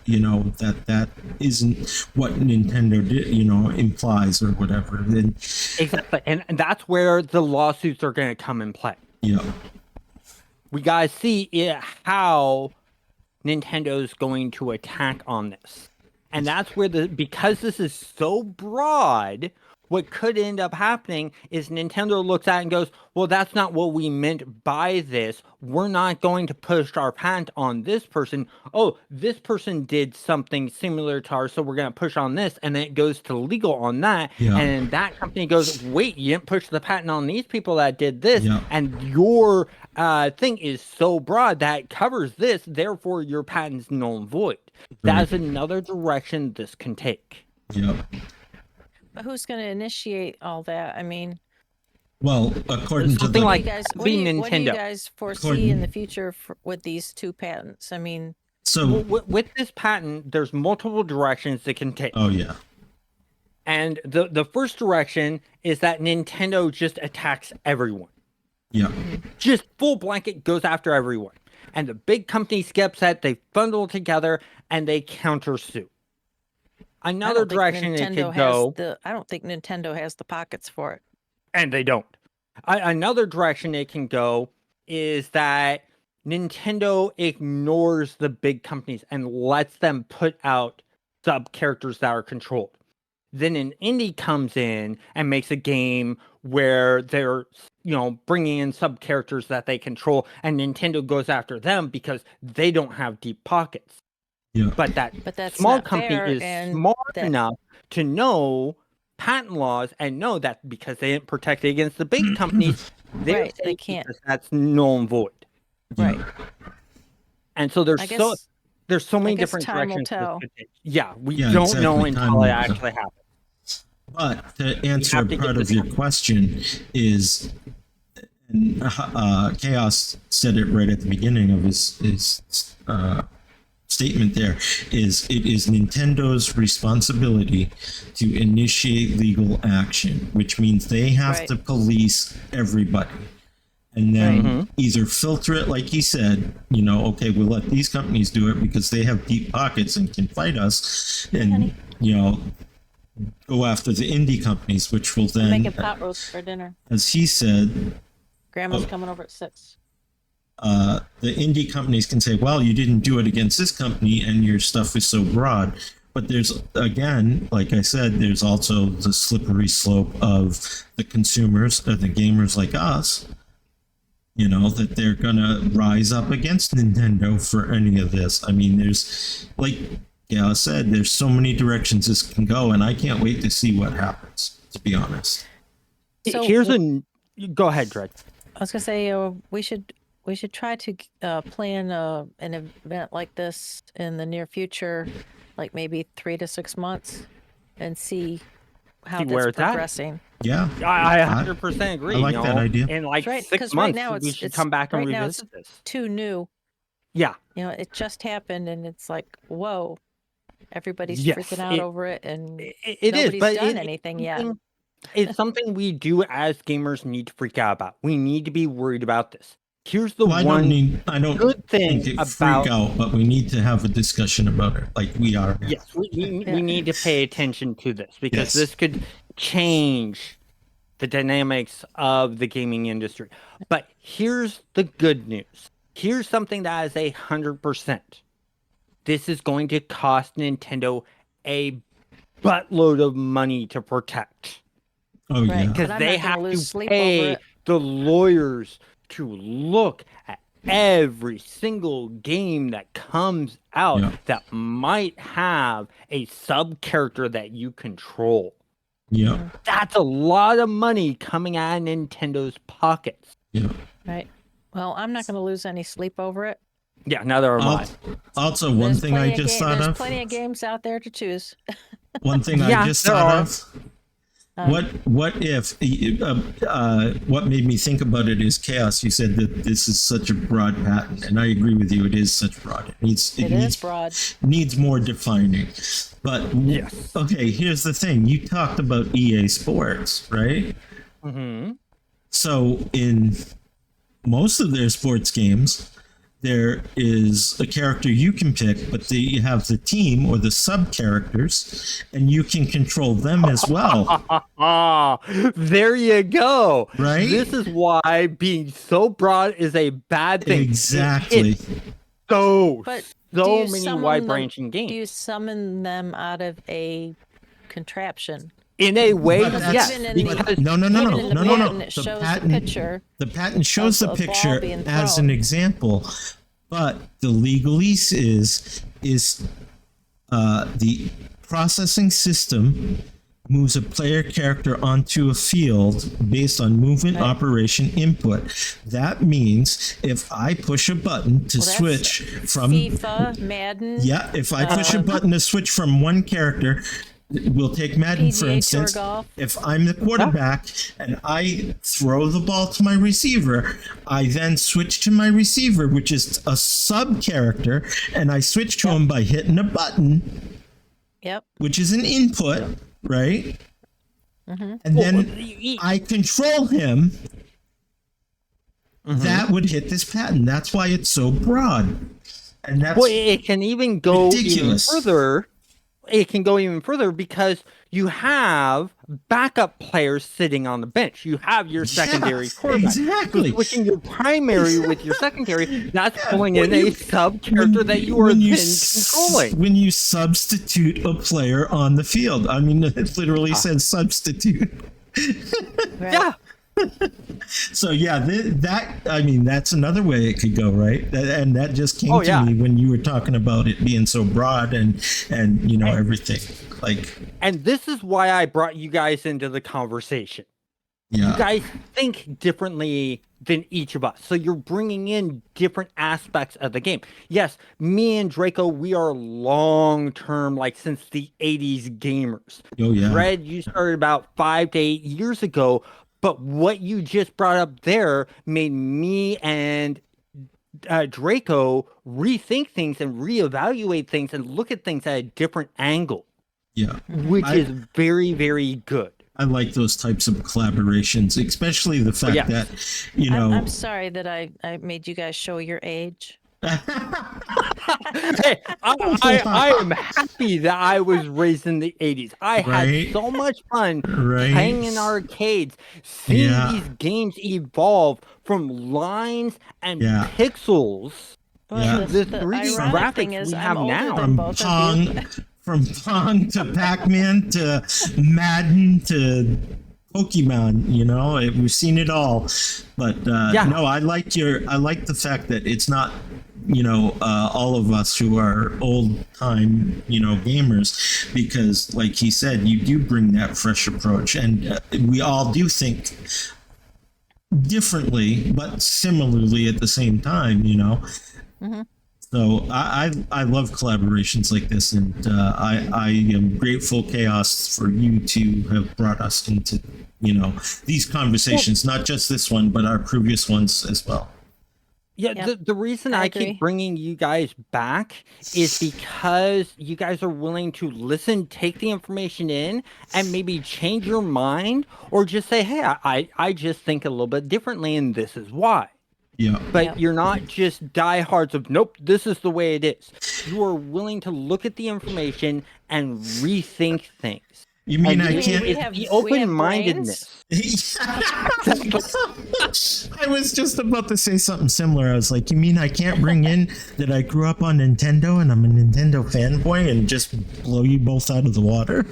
you know, that isn't what Nintendo did, you know, implies or whatever. Then, Exactly, and that's where the lawsuits are going to come in play. yeah, We gotta see how Nintendo's going to attack on this. And that's where because this is so broad, what could end up happening is Nintendo looks at it and goes, well, that's not what we meant by this. We're not going to push our patent on this person. Oh, this person did something similar to ours, so we're going to push on this. And then it goes to legal on that. Yeah. And that company goes, wait, you didn't push the patent on these people that did this. Yeah. And your thing is so broad that it covers this. Therefore, your patent's null and void. That's another direction this can take. yeah. But who's going to initiate all that? I mean, Well, according to Something the, like what do you Nintendo. guys foresee in the future with these two patents? I mean, so, With this patent, there's multiple directions it can take. oh yeah, And the first direction is that Nintendo just attacks everyone. yeah, Just full blanket goes after everyone. And the big companies get upset, they bundle together, and they countersue. Another direction it could go, I don't think Nintendo has the pockets for it. and they don't. Another direction it can go is that Nintendo ignores the big companies and lets them put out sub characters that are controlled. Then an indie comes in and makes a game where they're, bringing in sub characters that they control, and Nintendo goes after them because they don't have deep pockets. yeah. But that that's small not company fair, is and smart that- enough to know patent laws and know that because they didn't protect it against the big companies, they're Right, they safe can't. because that's null and void. Right. And so there's I guess so many guess different time will directions. this tell. could take. Yeah, we Yeah, don't know exactly. Time until will it tell. actually happens. But to answer have to part get of this your done. question is, Chaos said it right at the beginning of his statement there, is it is Nintendo's responsibility to initiate legal action, which means they have Right. to police everybody. and then Right. either filter it, like he said, okay, we'll let these companies do it because they have deep pockets and can fight us, and go after the indie companies, which will I'm then, making pot roast for dinner. as he said, Grandma's coming over at 6. the indie companies can say, well, you didn't do it against this company and your stuff is so broad. But there's, again, like I said, there's also the slippery slope of the consumers or the gamers like us, that they're going to rise up against Nintendo for any of this. I mean, there's, like Gail said, there's so many directions this can go, and I can't wait to see what happens, to be honest. So- Here's go ahead, Drake. I was gonna say we should try to plan an event like this in the near future, like maybe 3 to 6 months, and see how See where that's it's at. progressing. Yeah. I 100% agree. I like that idea. In like Right, 6 'cause right months, now we it's- should it's- come back and right now it's- revisit this. Too new. Yeah. It just happened, and it's like, whoa, everybody's Yes, freaking out over it, and It is, nobody's but done anything yet. It's something we do as gamers need to freak out about. We need to be worried about this. Here's the Well, I don't good thing think it about freak out, but we need to have a discussion about it, like we are now. yes, we need to pay attention to this because Yes. this could change the dynamics of the gaming industry. But here's the good news. Here's something that is 100%. This is going to cost Nintendo a buttload of money to protect. Oh Right. yeah. But Because I'm they not gonna have lose to sleep over pay it. the lawyers to look at every single game that comes out Yeah. that might have a sub character that you control. Yeah. That's a lot of money coming out of Nintendo's pockets. Yeah. Right. Well, I'm not going to lose any sleep over it. Yeah, neither am I. Also, one There's thing I plenty of just thought there's of. plenty of games out there to choose. One thing Yeah, I just there thought are. of. What if what made me think about it is Chaos. You said that this is such a broad patent, and I agree with you. It is such broad. It It is needs broad. needs more defining. But Yes. okay, here's the thing. You talked about EA Sports, right? Mm-hmm. So in most of their sports games, there is a character you can pick, but you have the team or the sub characters, and you can control them as well. Ah, there you go. Right? This is why being so broad is a bad thing. Exactly. It's so But do so you many summon wide them- branching games. Do you summon them out of a contraption? In a way, But that's- yes. Even in the- Because No. Even in the patent, it The shows patent, the picture. the patent shows of the a ball picture being as thrown. an example, but the legalese is the processing system moves a player character onto a field based on movement Right. operation input. That means if I push a button to Well, that's switch from FIFA, Madden. yeah, if I push a button to switch from one character, we'll take Madden for PGA Tour instance. Golf. If I'm the quarterback and I throw the ball to my receiver, I then switch to my receiver, which is a sub character, and I switch to him by hitting a button, Yep. which is an input, right? Mm-hmm. And Well, then I control him. That would hit this patent. That's why it's so broad. And that's well, it can even go ridiculous. even further. It can go even further because you have backup players sitting on the bench. You have your secondary quarterback. exactly. So switching your primary with your secondary, that's pulling in a sub character that you are when then controlling. When you substitute a player on the field, I mean, it literally says substitute. Right. Yeah. So yeah, I mean, that's another way it could go, right? And that just came to yeah. me when you were talking about it being so broad and everything. Like, And this is why I brought you guys into the conversation. You yeah, guys think differently than each of us. So you're bringing in different aspects of the game. Yes, me and Draco, we are long-term, like since the 80s gamers. oh yeah, Red, you started about 5 to 8 years ago. But what you just brought up there made me and Draco rethink things and reevaluate things and look at things at a different angle, yeah. which is very, very good. I like those types of collaborations, especially the fact yes. that, you know, I'm sorry that I made you guys show your age. Hey, I am happy that I was raised in the 80s. I had right, so much fun playing in right, arcades, seeing yeah, these games evolve from lines and yeah, pixels Well, yeah. to the the 3D ironic thing graphics is we I'm have older now. than From both of Pong, you. from Pong to Pac-Man to Madden to Pokemon, you know, we've seen it all. But Yeah. no, I like the fact that it's not, you know, all of us who are old time, you know, gamers, because like he said, you do bring that fresh approach, and we all do think differently, but similarly at the same time, you know. Mhm. So I love collaborations like this, and I am grateful, Chaos, for you to have brought us into, you know, these conversations, not just this one, but our previous ones as well. Yeah, Yep, the reason I I agree. keep bringing you guys back is because you guys are willing to listen, take the information in, and maybe change your mind, or just say, "Hey, I just think a little bit differently, and this is why." Yeah. But Yep. you're not just diehards of, "Nope, this is the way it is." You are willing to look at the information and rethink things. You mean And I You mean can't? we it's have the we have brains? open-mindedness. I was just about to say something similar. I was like, you mean I can't bring in that I grew up on Nintendo and I'm a Nintendo fanboy and just blow you both out of the water?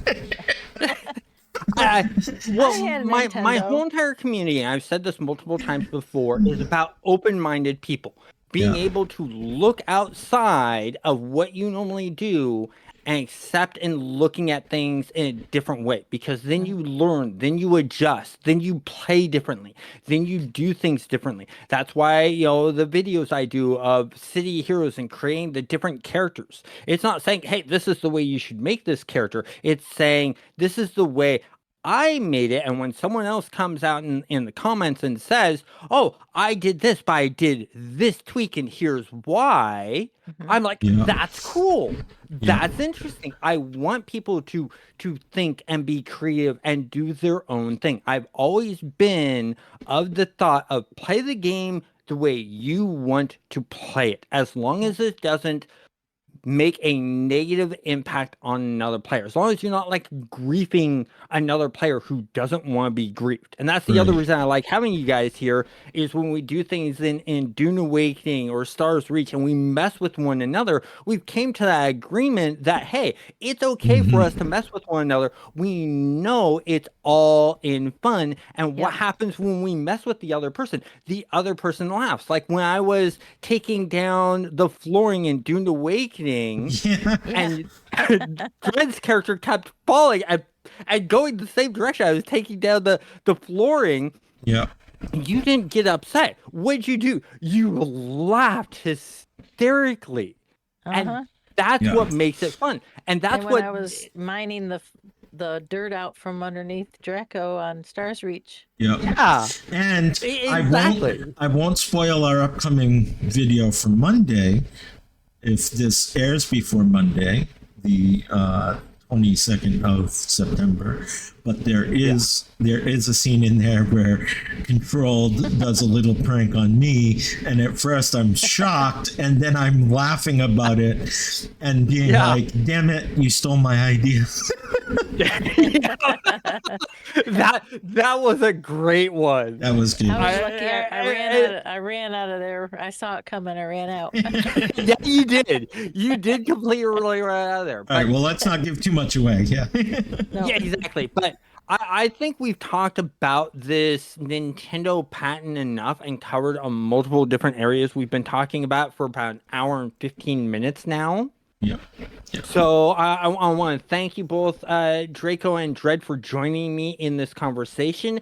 Well, had a my Nintendo. whole entire community, and I've said this multiple times before, is about open-minded people being Yeah. able to look outside of what you normally do and accept and looking at things in a different way, because then you learn, then you adjust, then you play differently, then you do things differently. That's why, you know, the videos I do of city heroes and creating the different characters. It's not saying, "Hey, this is the way you should make this character." It's saying, "This is the way I made it." And when someone else comes out in the comments and says, "Oh, I did this, but I did this tweak, and here's why," Mhm. I'm like, Yeah. "That's cool. Yeah. That's interesting." I want people to think and be creative and do their own thing. I've always been of the thought of play the game the way you want to play it, as long as it doesn't make a negative impact on another player. As long as you're not like griefing another player who doesn't want to be griefed. And that's the other Right. reason I like having you guys here, is when we do things in Dune Awakening or Stars Reach and we mess with one another, we've came to that agreement that, hey, it's okay for us to mess with one another. We know it's all in fun. And what Yep. happens when we mess with the other person? The other person laughs. Like when I was taking down the flooring in Dune Awakening, Yeah. Yeah. and Dred's character kept falling and going the same direction. I was taking down the flooring. Yeah. You didn't get upset. What'd you do? You laughed hysterically. Uh-huh. And that's Yeah. what makes it fun. And that's And when what I was mining the dirt out from underneath Draco on Stars Reach. Yeah. yeah. And Exactly. I won't spoil our upcoming video for Monday if this airs before Monday, the 22nd of September. But there is a scene in there where Control does a little prank on me, and at first I'm shocked, and then I'm laughing about it and being like, "Damn it, you stole my idea." that was a great one. That was good. I was lucky. I ran out of there. I saw it coming. I ran out. Yeah, you did. You did completely run out of there. All right, well, let's not give too much away. Yeah. No. Yeah, exactly. But I think we've talked about this Nintendo patent enough and covered on multiple different areas. We've been talking about for about an hour and 15 minutes now. Yeah. So I want to thank you both, Draco and Dredd, for joining me in this conversation.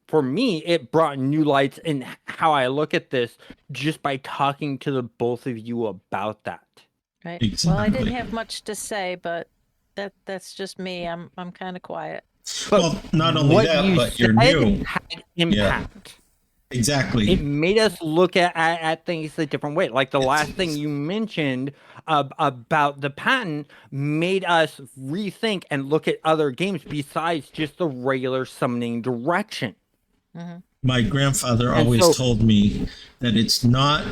For me, it brought new lights in how I look at this just by talking to the both of you about that. Right. Exactly. Well, I didn't have much to say, but that's just me. I'm kind of quiet. But Well, not only what that, you but you're said new. had impact. Exactly. It made us look at things a different way. Like the last thing you mentioned about the patent made us rethink and look at other games besides just the regular summoning direction. My grandfather And always so told me that it's not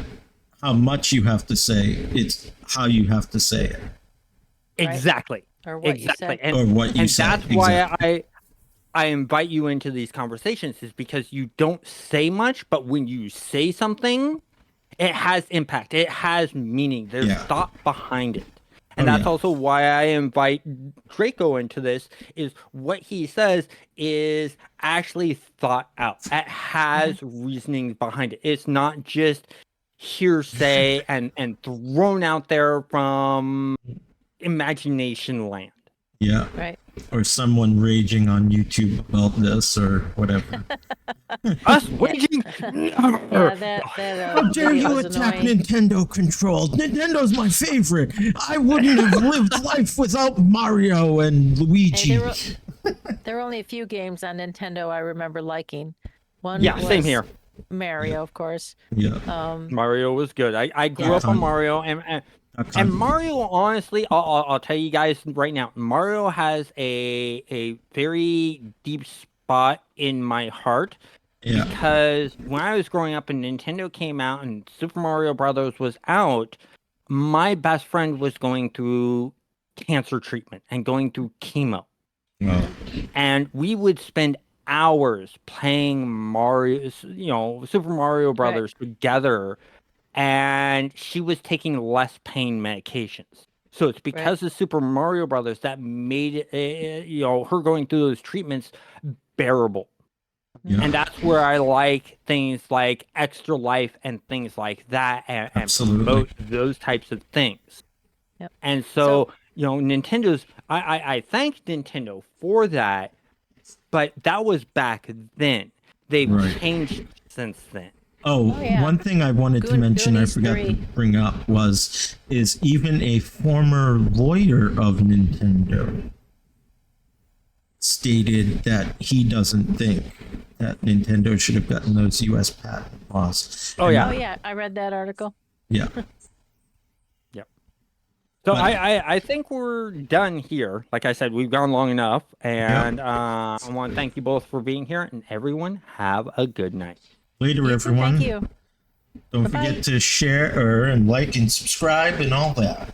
how much you have to say, it's how you have to say it. exactly, Or what you exactly, say. Or what you and say. that's why Exactly. I invite you into these conversations is because you don't say much, but when you say something, it has impact. It has meaning. There's Yeah. thought behind it. Oh And that's yeah. also why I invite Draco into this is what he says is actually thought out. It has reasoning behind it. It's not just hearsay and thrown out there from imagination land. Yeah. Right. Or someone raging on YouTube about this or whatever. Us Yeah. waging. Yeah, that How dare video you was attack annoying. Nintendo controlled? Nintendo's my favorite. I wouldn't have lived life without Mario and Luigi. There were only a few games on Nintendo I remember liking. One Yeah, was same here. Mario, of course. Yeah. Mario was good. I grew Yeah. up on Mario, and Mario. Honestly, I'll tell you guys right now. Mario has a very deep spot in my heart Yeah. because when I was growing up and Nintendo came out and Super Mario Brothers was out, my best friend was going through cancer treatment and going through chemo. Well, And we would spend hours playing Mario, Super Mario Brothers together, and she was taking less pain medications. So it's because of Super Mario Brothers that made it, her going through those treatments bearable. yeah. And that's where I like things like Extra Life and things like that, and Absolutely. promote those types of things. Yep. And so, Nintendo's, I thank Nintendo for that, but that was back then. They've Right. changed since then. Oh, yeah. one thing I wanted to mention I Goonies forgot 3. to bring up is even a former lawyer of Nintendo stated that he doesn't think that Nintendo should have gotten those US patent laws. Oh, And- yeah. Oh yeah, I read that article. Yeah. So But- I think we're done here. Like I said, we've gone long enough, and I want to thank you both for being here, and everyone have a good night. Later, You too, everyone. thank you. Don't Bye-bye. forget to share and like and subscribe and all that.